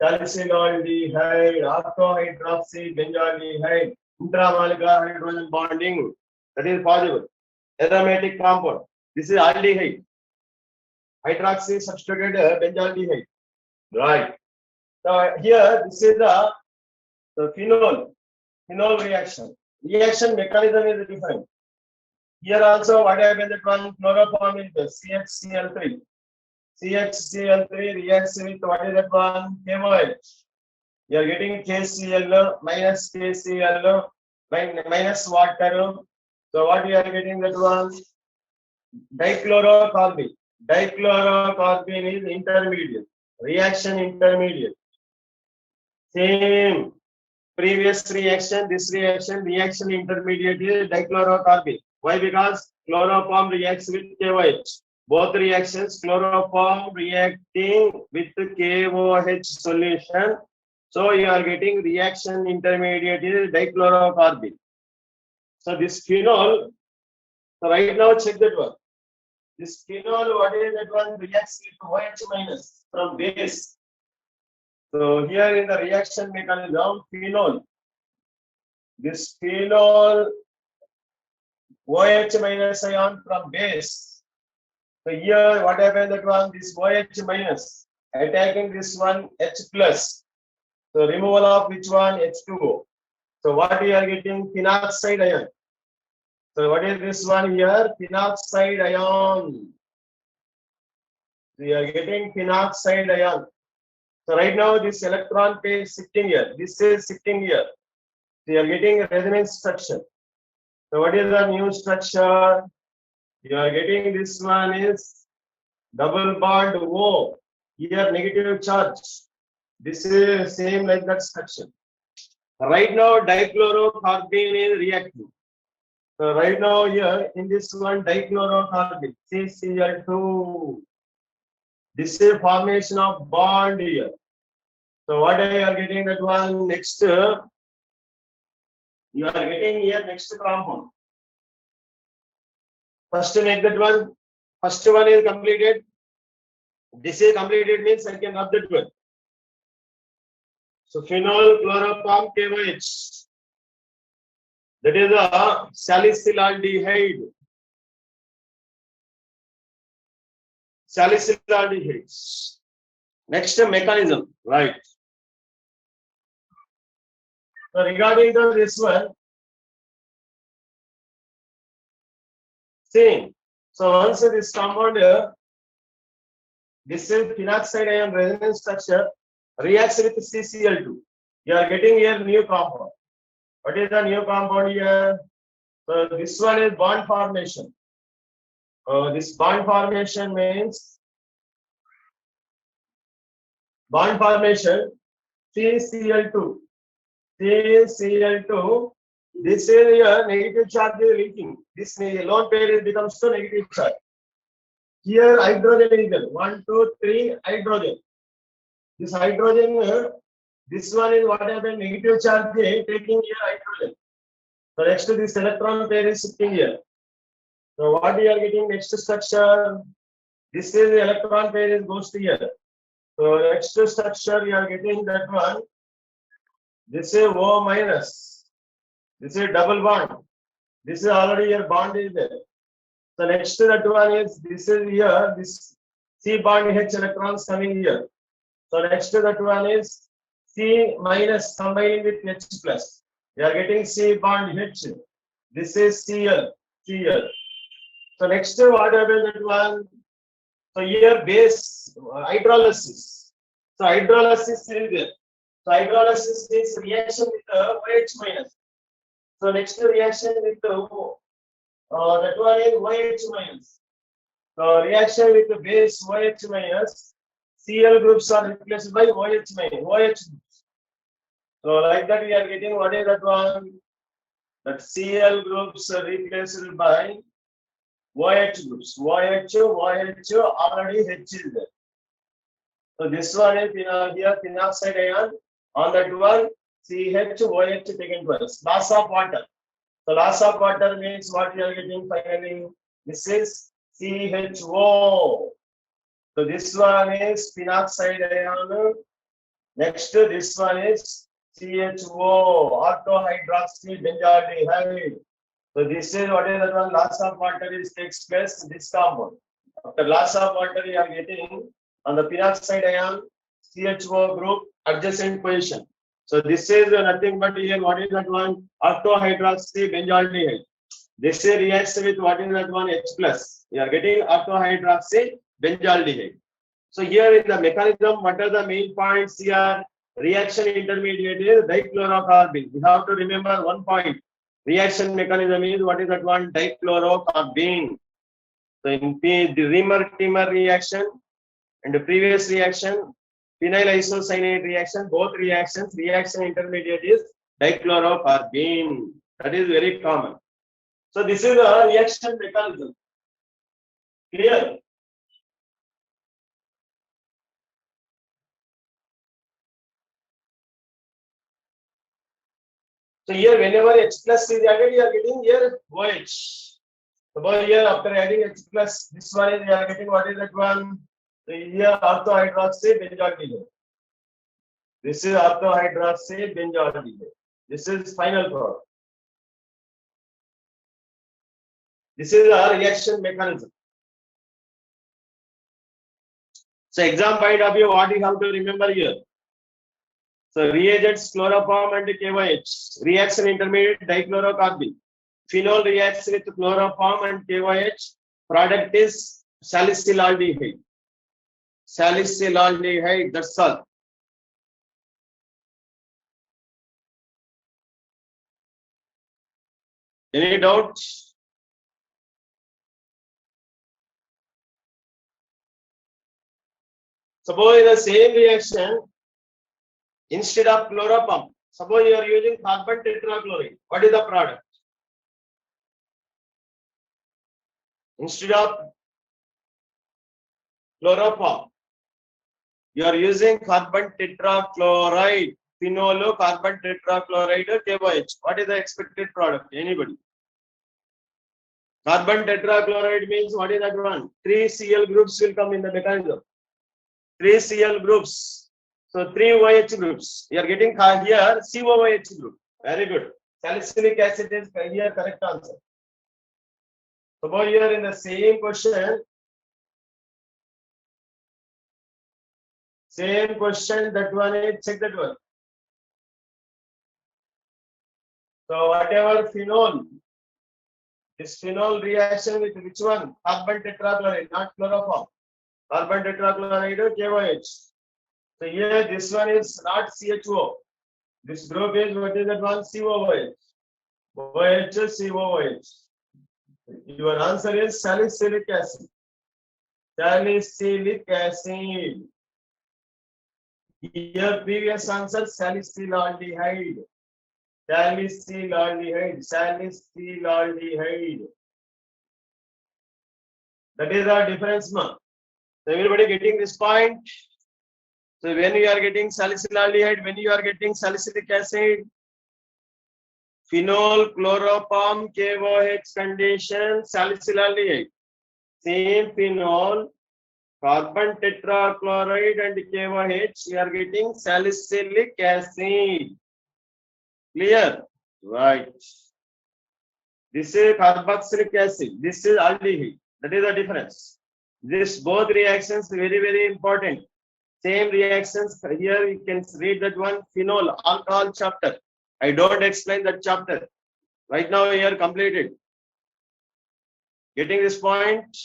Salicylaldehyde, orthohydroxy benzaldehyde, intramolecular hydrogen bonding. That is possible. Aromatic compound. This is aldehyde. Hydroxy substituted benzaldehyde. Right. So here this is the phenol reaction. Reaction mechanism is different. Here also what happens that one? Chloroform is the CHCl3. CHCl3 reacts with what is that one? KOH. You are getting KCl minus KCl minus water. So what we are getting that one? Dichlorocarbene. Dichlorocarbene is intermediate. Reaction intermediate. Same. Previous reaction, this reaction intermediate is dichlorocarbene. Why? Because chloroform reacts with KOH. Both reactions, chloroform reacting with KOH solution. So you are getting reaction intermediate is dichlorocarbene. So this phenol, so right now check that one. This phenol, what is that one? Reacts with OH minus from base. So here in the reaction mechanism, phenol. This phenol OH minus ion from base. So here what happened that one? This OH minus attacking this one H plus. So removal of which one? H2O. So what we are getting? Phenoxide ion. So what is this one here? Phenoxide ion. We are getting phenoxide ion. So right now this electron pair is sitting here. This is sitting here. We are getting a resonance structure. So what is the new structure? You are getting this one is double bond O. Here negative charge. This is same like that structure. Right now dichlorocarbene is reacting. So right now here in this one dichlorocarbene CCl2. This is formation of bond here. So what are you getting that one next? You are getting here next compound. First make that one. First one is completed. This is completed means I can rub that one. So phenol chloropalm KOH. That is a salicylaldehyde. Salicylaldehydes. Next mechanism, right? So regarding this one, same. So once this compound here, this is phenoxide ion resonance structure reacts with CCl2. You are getting here new compound. What is the new compound here? So this one is bond formation. This bond formation means bond formation CCl2. CCl2. This is here negative charge is leaking. This lone pair becomes to negative charge. Here hydrogen is there. 1, 2, 3 hydrogen. This hydrogen, this one is what happened, negative charge taking here hydrogen. So next to this electron pair is sitting here. So what you are getting next structure? This is the electron pair is goes to here. So next structure you are getting that one. This is O minus. This is double bond. This is already your bond is there. So next to that one is this is here. This C bond H electrons coming here. So next to that one is C minus combining with H plus. We are getting C bond H. This is Cl. Cl. So next to what happens that one? So here base hydrolysis. So hydrolysis is there. So hydrolysis is reaction with OH minus. So next reaction with that one is OH minus. So reaction with the base OH minus. Cl groups are replaced by OH minus. OH groups. So like that we are getting what is that one? That Cl groups are replaced by OH groups. OH already H is there. So this one is here phenoxide ion. On that one CH OH taken twice. Loss of water. So loss of water means what we are getting finally. This is CHO. So this one is phenoxide ion. Next this one is CHO, orthohydroxy benzaldehyde. So this is what is that one? Loss of water is takes place in this compound. After loss of water, you are getting on the phenoxide ion CHO group adjacent position. So this is nothing but here what is that one? Orthohydroxy benzaldehyde. This reacts with what is that one? H plus. You are getting orthohydroxy benzaldehyde. So here in the mechanism, what are the main points here? Reaction intermediate is dichlorocarbene. We have to remember one point. Reaction mechanism is what is that one? Dichlorocarbene. So in the Riemer-Tiemer reaction and the previous reaction, phenyl isocyanate reaction, both reactions, reaction intermediate is dichlorocarbene. That is very common. So this is a reaction mechanism. Clear? So here whenever H plus is added, you are getting here OH. Suppose here after adding H plus, this one is you are getting what is that one? So here orthohydroxy benzaldehyde. This is orthohydroxy benzaldehyde. This is final product. This is a reaction mechanism. So exam point of view, what you have to remember here? So reagents chloroform and KOH, reaction intermediate dichlorocarbene. Phenol reacts with chloroform and KOH. Product is salicylaldehyde. Salicylaldehyde, that's all. Any doubts? Suppose in the same reaction, instead of chloroform, suppose you are using carbon tetrachloride. What is the product? Instead of chloroform, you are using carbon tetrachloride, phenol carbon tetrachloride, KOH. What is the expected product? Anybody? Carbon tetrachloride means what is that one? 3 Cl groups will come in the mechanism. 3 Cl groups. So 3 OH groups. You are getting here COOH group. Very good. Salicylic acid is here correct answer. Suppose here in the same question, that one is, check that one. So whatever phenol, this phenol reaction with which one? Carbon tetrachloride, not chloroform. Carbon tetrachloride, KOH. So here this one is not CHO. This group is, what is that one? COOH. OH, COOH. Your answer is salicylic acid. Salicylic acid. Here previous answer salicylaldehyde. Salicylaldehyde. Salicylaldehyde. That is our difference, ma. So everybody getting this point? So when you are getting salicylaldehyde, when you are getting salicylic acid, phenol, chloroform, KOH condition, salicylaldehyde. Same phenol, carbon tetrachloride and KOH, you are getting salicylic acid. Clear? Right. This is carboxylic acid. This is aldehyde. That is the difference. This both reactions very, very important. Same reactions. Here you can read that one, phenol, alcohol chapter. I don't explain that chapter. Right now we are completed. Getting this point?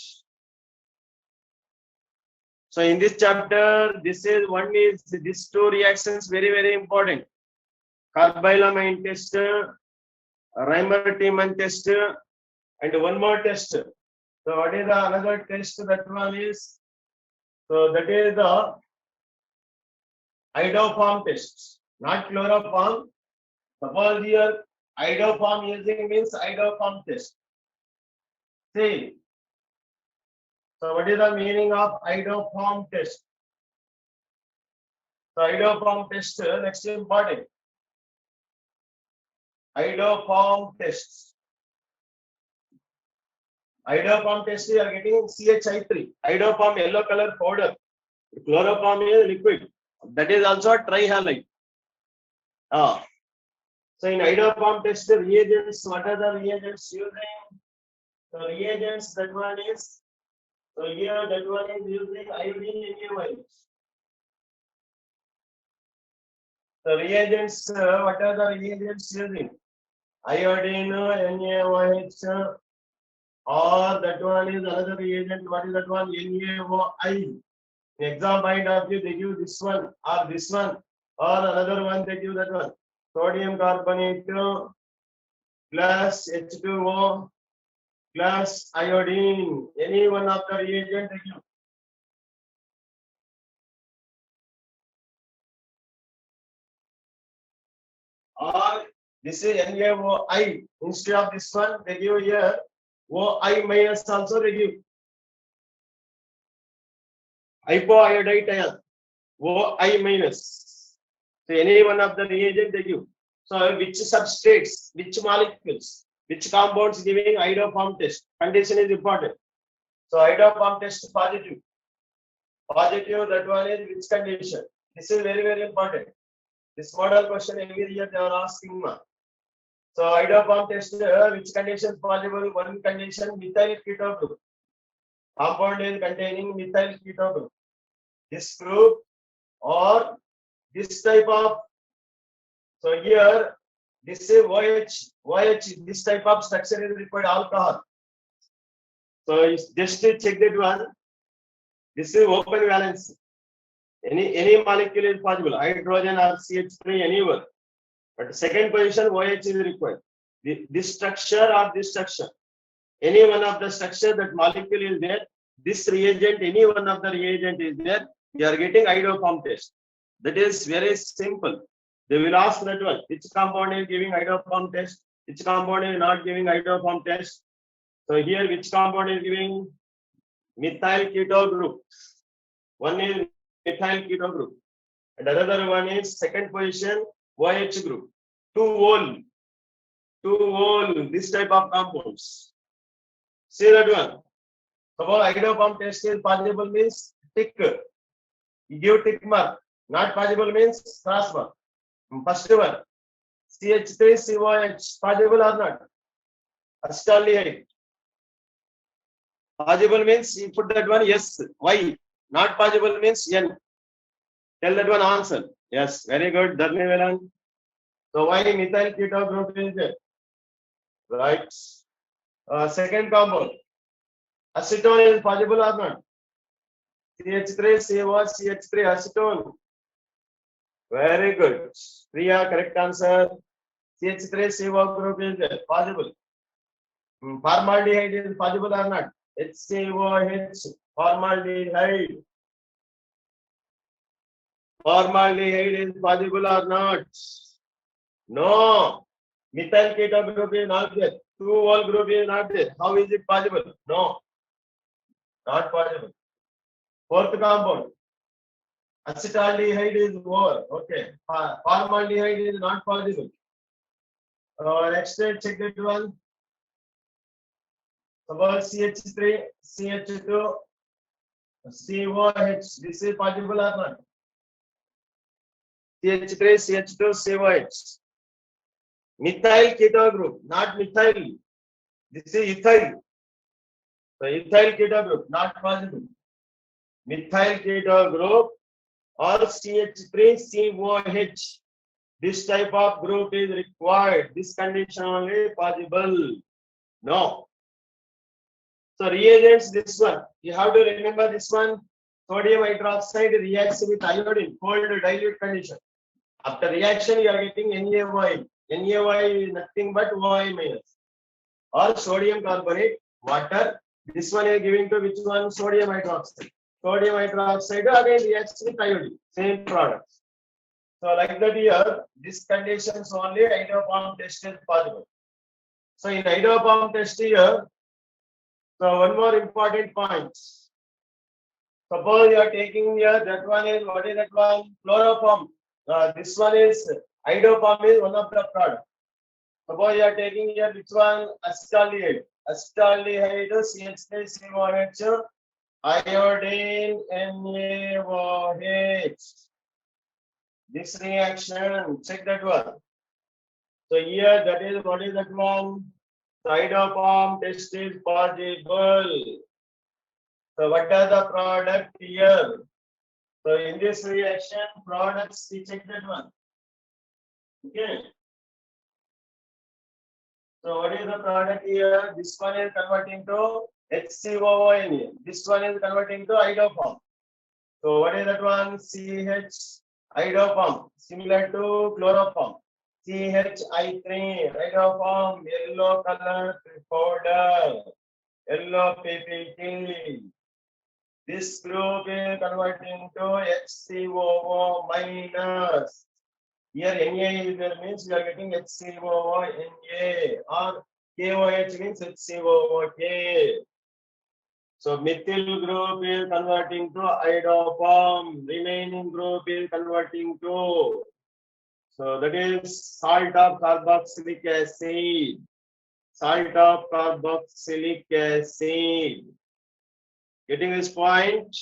So in this chapter, this is one is these two reactions very, very important. Carbylamine test, Reimer-Tiemann test, and one more test. So what is the another test? That one is, so that is the iodoform test, not chloroform. Suppose here iodoform using means iodoform test. See. So what is the meaning of iodoform test? So iodoform test, next important. Iodoform test. Iodoform test, you are getting CHI3. Iodoform yellow color powder. Chloroform is liquid. That is also trihalide. So in iodoform test, reagents, what are the reagents using? So reagents, that one is, so here that one is using iodine NaOH. The reagents, what are the reagents using? Iodine, NaOH, or that one is another reagent. What is that one? NaOI. In exam point of view, they give this one or this one, or another one they give that one. Sodium carbonate plus H2O plus iodine. Any one of the reagent they give. Or this is NaOI. Instead of this one, they give here OI minus also they give. Hypoiodide ion, OI minus. So any one of the reagent they give. So which substrates, which molecules, which compounds giving iodoform test. Condition is important. So iodoform test positive. Positive, that one is which condition? This is very, very important. This model question every year they are asking. So iodoform test, which condition possible? One condition, methyl keto group. Compound is containing methyl keto group. This group or this type of, so here This is OH. This type of structure is required alcohol. So just to check that one. This is open valence. Any molecule is possible, hydrogen or CH3 anywhere. But second position OH is required. This structure or this structure, any one of the structure that molecule is there, this reagent, any one of the reagent is there, you are getting iodoform test. That is very simple. They will ask that one, which compound is giving iodoform test, which compound is not giving iodoform test. So here, which compound is giving methyl keto group? One is methyl keto group, and another one is second position OH group. Two whole, this type of compounds. See that one. Suppose iodoform test is possible means tick. You give tick mark. Not possible means cross mark. First one, CH3COH, possible or not? Acetaldehyde. Possible means you put that one yes. Why? Not possible means N. Tell that one answer. Yes, very good. Dharni Velan. So why methyl keto group is there? Right. Second compound. Acetone is possible or not? CH3COH, CH3 acetone. Very good. Priya, correct answer. CH3CO group is there. Possible. Formaldehyde is possible or not? HCOH, formaldehyde. Formaldehyde is possible or not? No. Methyl keto group is not there. Two whole group is not there. How is it possible? No. Not possible. Fourth compound. Acetaldehyde is over. Okay. Formaldehyde is not possible. Next, check that one. Suppose CH3, CH2, COH. This is possible or not? CH3, CH2, COH. Methyl keto group, not methyl. This is ethyl. So ethyl keto group, not possible. Methyl keto group or CH3COH. This type of group is required. This condition only possible. No. So reagents, this one. You have to remember this one. Sodium hydroxide reacts with iodine, cold dilute condition. After reaction, you are getting NaOI. NaOI is nothing but OI minus. Or sodium carbonate, water. This one is giving to which one? Sodium hydroxide. Sodium hydroxide again reacts with iodine. Same products. So like that here, this conditions only iodoform test is possible. So in iodoform test here, so one more important point. Suppose you are taking here, that one is, what is that one? Chloroform. This one is, iodoform is one of the products. Suppose you are taking here, which one? Acetaldehyde. Acetaldehyde, CH3COH, iodine, NaOH. This reaction, check that one. So here, that is, what is that one? Iodoform test is possible. So what are the product here? So in this reaction, products, we check that one. Okay. So what is the product here? This one is converting to HCOONA. This one is converting to iodoform. So what is that one? CH iodoform, similar to chloroform. CHI3 iodoform, yellow color powder, yellow PPT. This group is converting to HCOO minus. Here Na is there means you are getting HCOO Na, or KOH means HCOOK. So methyl group is converting to iodoform. Remaining group is converting to. So that is salt of carboxylic acid. Salt of carboxylic acid. Getting this point?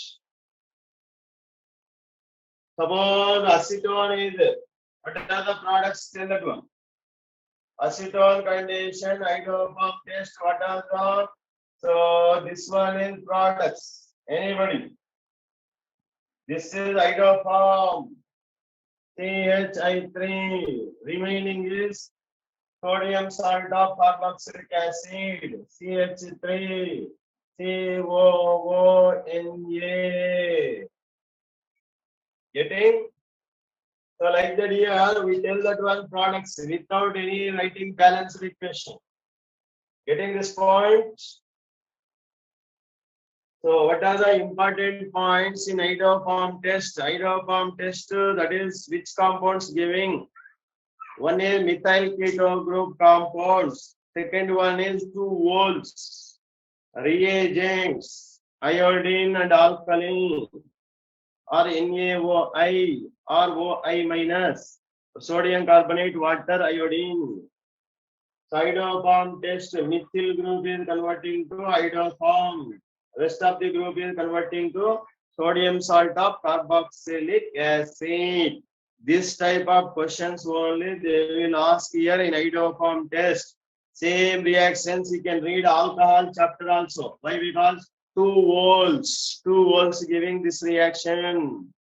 Suppose acetone is there. What are the products? Tell that one. Acetone condition, iodoform test, what are the? So this one is products. Anybody? This is iodoform. CHI3. Remaining is sodium salt of carboxylic acid, CH3, COONA. Getting? So like that here, we tell that one products without any writing balanced equation. Getting this point? So what are the important points in hydroform test? Hydroform test, that is which compounds giving? One is methyl keto group compounds. Second one is two voles, reagents, iodine and alkaline, or NaOI or OI minus, sodium carbonate, water, iodine. So hydroform test, methyl group is converting to hydroform. Rest of the group is converting to sodium salt of carboxylic acid. This type of questions only they will ask here in hydroform test. Same reactions you can read alcohol chapter also. Why? Because two voles giving this reaction.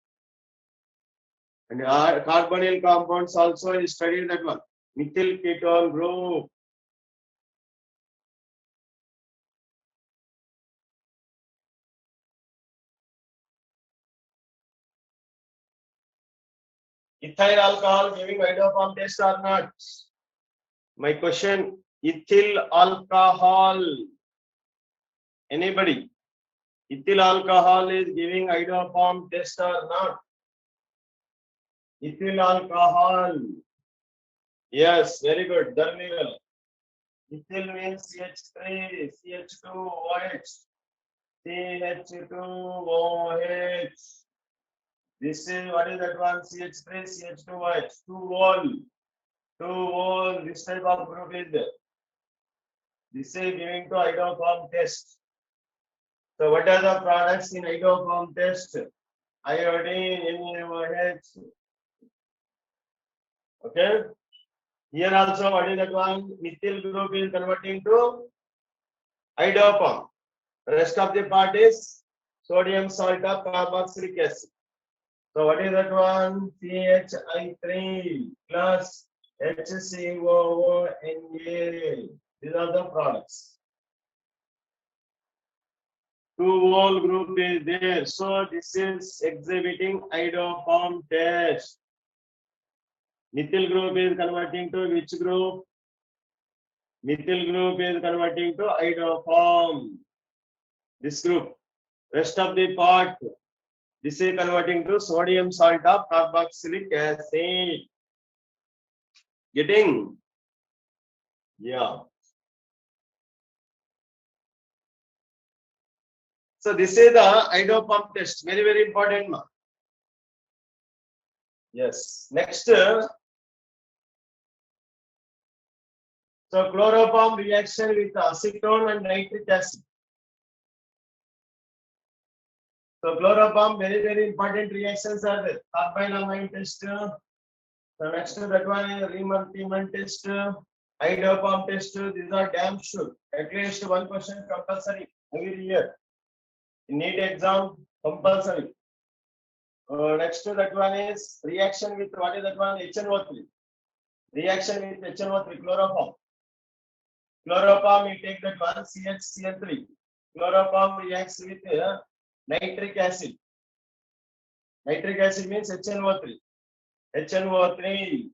And carbonyl compounds also is studied that one. Methyl ketone group. Ethyl alcohol giving hydroform test or not? My question, ethyl alcohol. Anybody? Ethyl alcohol is giving hydroform test or not? Ethyl alcohol. Yes, very good. Done well. Ethyl means CH3, CH2OH, CH2OH. This is what is that one? CH3, CH2OH, two whole. This type of group is there. This is giving to hydroform test. So what are the products in hydroform test? Iodine, NaOH. Okay. Here also, what is that one? Methyl group is converting to hydroform. The rest of the part is sodium salt of carboxylic acid. So what is that one? CHI3 plus HCOONA. These are the products. Two whole group is there. So this is exhibiting hydroform test. Methyl group is converting to which group? Methyl group is converting to hydroform. This group. Rest of the part, this is converting to sodium salt of carboxylic acid. Getting? Yeah. So this is the hydroform test. Very, very important. Yes. Next. So chloroform reaction with acetone and nitric acid. So chloroform, very, very important reactions are there. Carbylamine test. So next that one is Riemann-Tiemann test, hydroform test. These are damn sure. At least one question compulsory every year. In NEET exam compulsory. Next that one is reaction with what is that one? HNO3. Reaction with HNO3, chloroform. Chloroform, you take that one, CHCl3. Chloroform reacts with nitric acid. Nitric acid means HNO3. HNO3.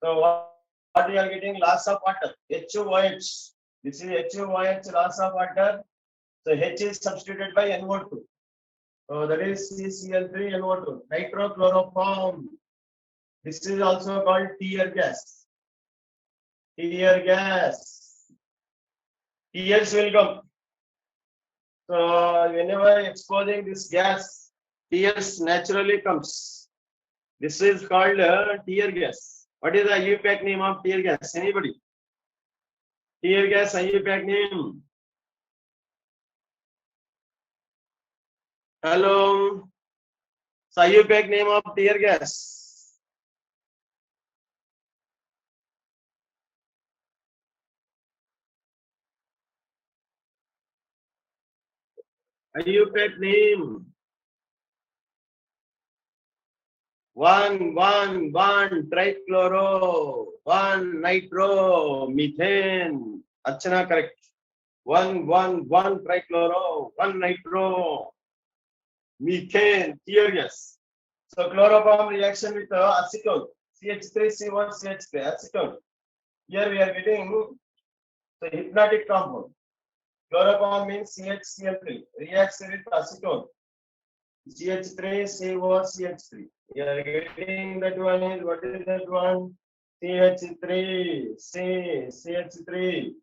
So what we are getting? Loss of water. HOH. This is HOH, loss of water. So H is substituted by NO2. So that is CCl3 NO2. Nitrochloroform. This is also called tear gas. Tear gas. Tears will come. So whenever exposing this gas, tears naturally comes. This is called tear gas. What is the IUPAC name of tear gas? Anybody? Tear gas IUPAC name? Hello. So IUPAC name of tear gas? IUPAC name? One trichloro, one nitro, methane. Achana, correct. One trichloro, one nitro, methane. Here, yes. So chloroform reaction with acetone, CH3COCH3, acetone. Here we are getting the hypnotic compound. Chloroform means CHCl3 reacts with acetone, CH3COCH3. We are getting that one is, what is that one? CH3, CH3.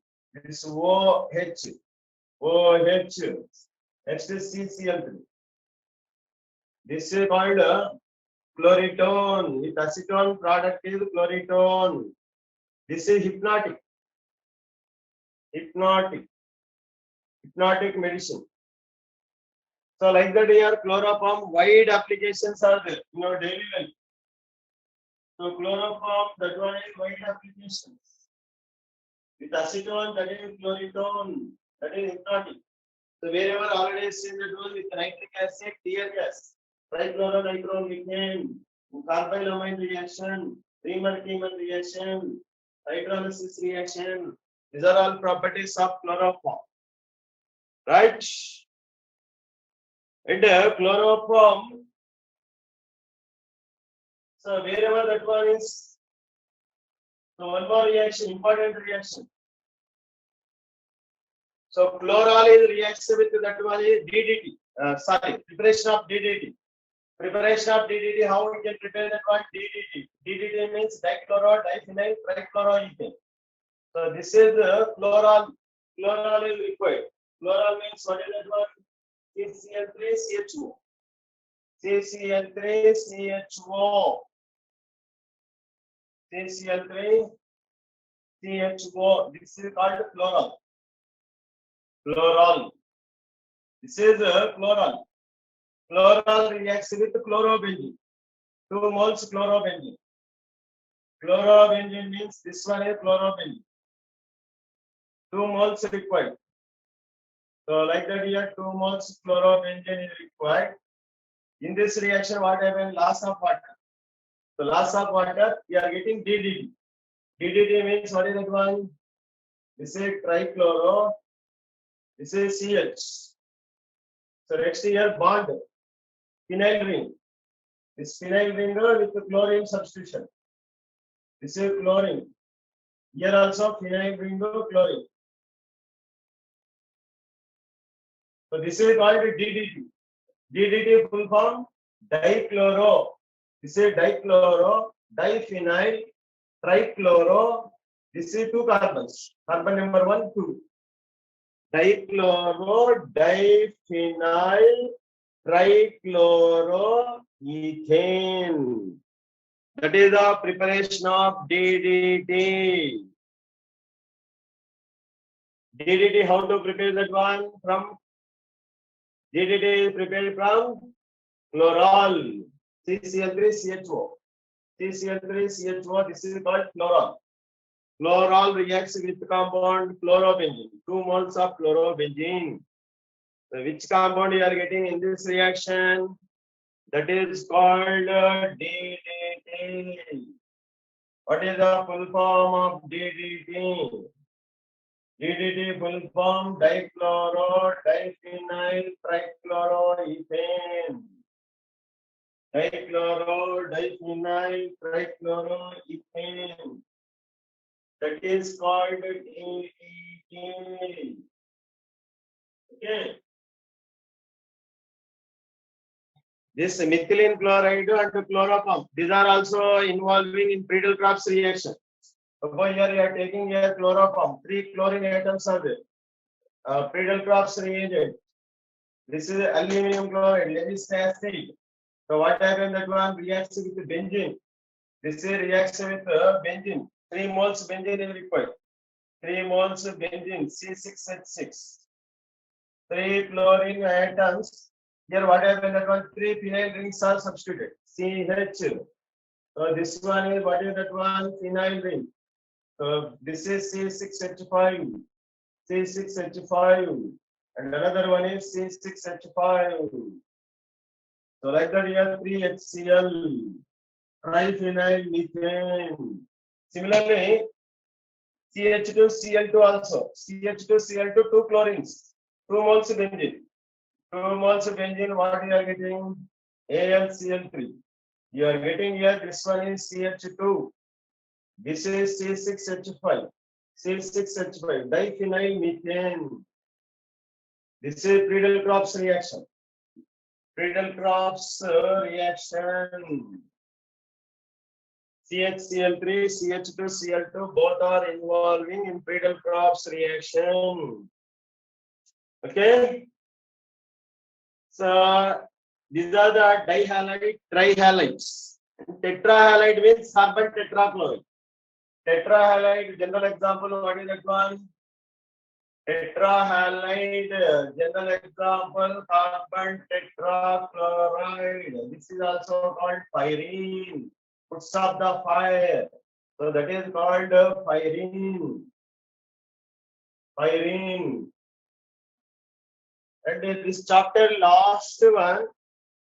This OH, next is CCl3. This is called chloritone. With acetone product is chloritone. This is hypnotic medicine. So like that here, chloroform, wide applications are there in our daily life. So chloroform, that one is wide applications. With acetone, that is chloritone, that is hypnotic. So wherever already seen that one with nitric acid, tear gas, trichloronitromethane, carbylamine reaction, Riemann-Kiemann reaction, hydrolysis reaction. These are all properties of chloroform, right? And chloroform. So wherever that one is, so one more reaction, important reaction. So chloral is reaction with that one is DDT. Preparation of DDT. Preparation of DDT, how we can prepare that one? DDT. DDT means dichloro, diphenyl, trichloroethane. So this is the chloral. Chloral is required. Chloral means what is that one? CCl3CHO. CCl3CHO. CCl3CHO. This is called chloral. Chloral. This is chloral. Chloral reacts with chlorobenzene. 2 moles chlorobenzene. Chlorobenzene means this one is chlorobenzene. 2 moles required. So like that here, 2 moles chlorobenzene is required. In this reaction, what happens? Loss of water. So loss of water, we are getting DDT. DDT means what is that one? This is trichloro. This is CH. So next here, bond. Phenyl ring. This phenyl ring with the chlorine substitution. This is chlorine. Here also phenyl ring chlorine. So this is called DDT. DDT full form dichloro. This is dichloro, diphenyl, trichloro. This is 2 carbons. Carbon number 1, 2. Dichloro, diphenyl, trichloroethane. That is the preparation of DDT. DDT, how to prepare that one? From DDT is prepared from chloral, CCl3CHO. CCl3CHO, this is called chloral. Chloral reacts with compound chlorobenzene, 2 moles of chlorobenzene. So which compound you are getting in this reaction? That is called DDT. What is the full form of DDT? DDT full form dichloro, diphenyl, trichloroethane. Dichloro, diphenyl, trichloroethane. That is called DDT. Okay. This methylene chloride and chloroform, these are also involving in Friedel-Crafts reaction. Over here, you are taking here chloroform. 3 chlorine atoms are there. Friedel-Crafts reagent. This is aluminum chloride, Lewis acid. So what happens? That one reacts with benzene. This is reacts with benzene. 3 moles benzene is required. 3 moles benzene, C6H6. 3 chlorine atoms. Here what happens? That one 3 phenyl rings are substituted. CH. So this one is, what is that one? Phenyl ring. So this is C6H5. C6H5. And another one is C6H5. So like that here 3HCl. triphenyl methane. Similarly, CH2Cl2 also. CH2Cl2, 2 chlorines, 2 moles benzene. 2 moles benzene, what you are getting? AlCl3. You are getting here, this one is CH2. This is C6H5. C6H5, diphenyl methane. This is Friedel-Crafts reaction. Friedel-Crafts reaction. CHCl3, CH2Cl2, both are involving in Friedel-Crafts reaction. Okay. So these are the dihalide, trihalides. Tetrahalide means carbon tetrachloride. Tetrahalide, general example, what is that one? Tetrahalide, general example, carbon tetrachloride. This is also called pyrene. Puts up the fire. So that is called pyrene. Pyrene. And this chapter last one,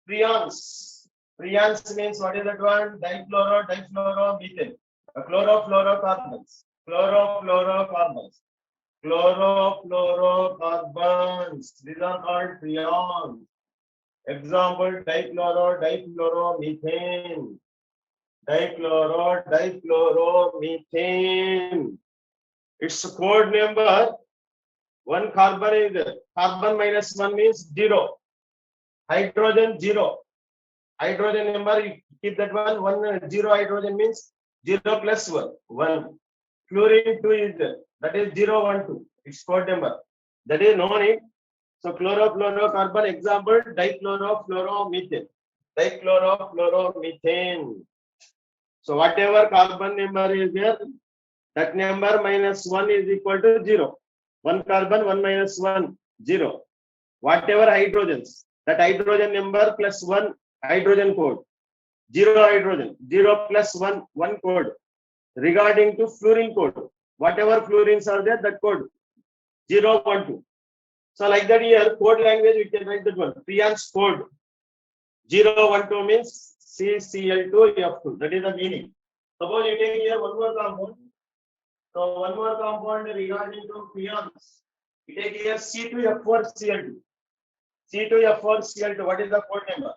prions. Prions means what is that one? Difluoromethane. Chlorofluorocarbons. Chlorofluorocarbons. Chlorofluorocarbons. These are called prions. Example, difluoromethane. Difluoromethane. Its code number, one carbon is there. Carbon minus 1 means 0. Hydrogen 0. Hydrogen number, you keep that one. 0 hydrogen means 0 plus 1. 1. Fluorine 2 is there. That is 0, 1, 2. Its code number. That is no need. So chlorofluorocarbon, example, dichlorofluoromethane. Dichlorofluoromethane. So whatever carbon number is there, that number minus 1 is equal to 0. 1 carbon, 1 minus 1, 0. Whatever hydrogens, that hydrogen number plus 1 hydrogen code. 0 hydrogen, 0 plus 1, 1 code. Regarding to fluorine code, whatever fluorines are there, that code 0, 1, 2. So like that here, code language, we can write that one. Prions code 0, 1, 2 means CCl2F2. That is the meaning. Suppose you take here one more compound. So one more compound regarding to prions. You take here C2F4Cl2. C2F4Cl2. What is the code number?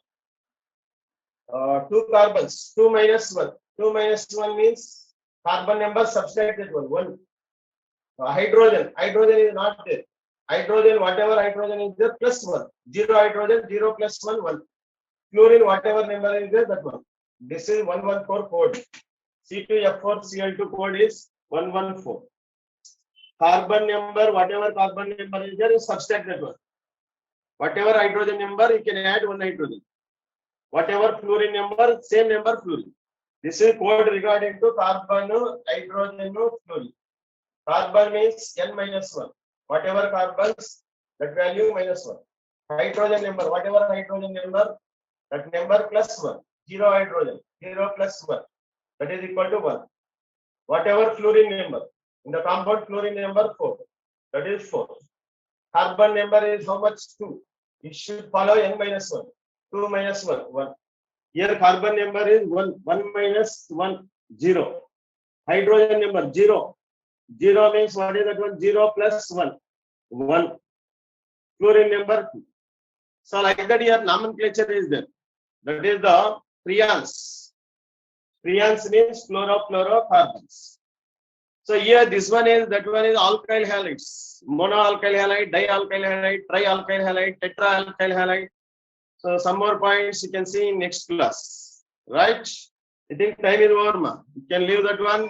2 carbons. 2 minus 1. 2 minus 1 means carbon number, subtract that one. 1. Hydrogen. Hydrogen is not there. Hydrogen, whatever hydrogen is there, plus 1. 0 hydrogen, 0 plus 1, 1. Fluorine, whatever number is there, that one. This is 114 code. C2F4Cl2 code is 114. Carbon number, whatever carbon number is there, you subtract that one. Whatever hydrogen number, you can add 1 hydrogen. Whatever fluorine number, same number fluorine. This is code regarding to carbon, hydrogen, fluorine. Carbon means N minus 1. Whatever carbons, that value minus 1. Hydrogen number, whatever hydrogen number, that number plus 1. 0 hydrogen, 0 plus 1. That is equal to 1. Whatever fluorine number, in the compound fluorine number 4. That is 4. Carbon number is how much? 2. It should follow N minus 1. 2 minus 1, 1. Here carbon number is 1. 1 minus 1, 0. Hydrogen number 0. 0 means what is that one? 0 plus 1, 1. Fluorine number 2. So like that here nomenclature is there. That is the prions. Prions means chlorofluorocarbons. So here this one is, that one is alkyl halides. Monoalkyl halide, dialkyl halide, trialkyl halide, tetraalkyl halide. So some more points you can see in next class. Right? I think time is over. You can leave that one.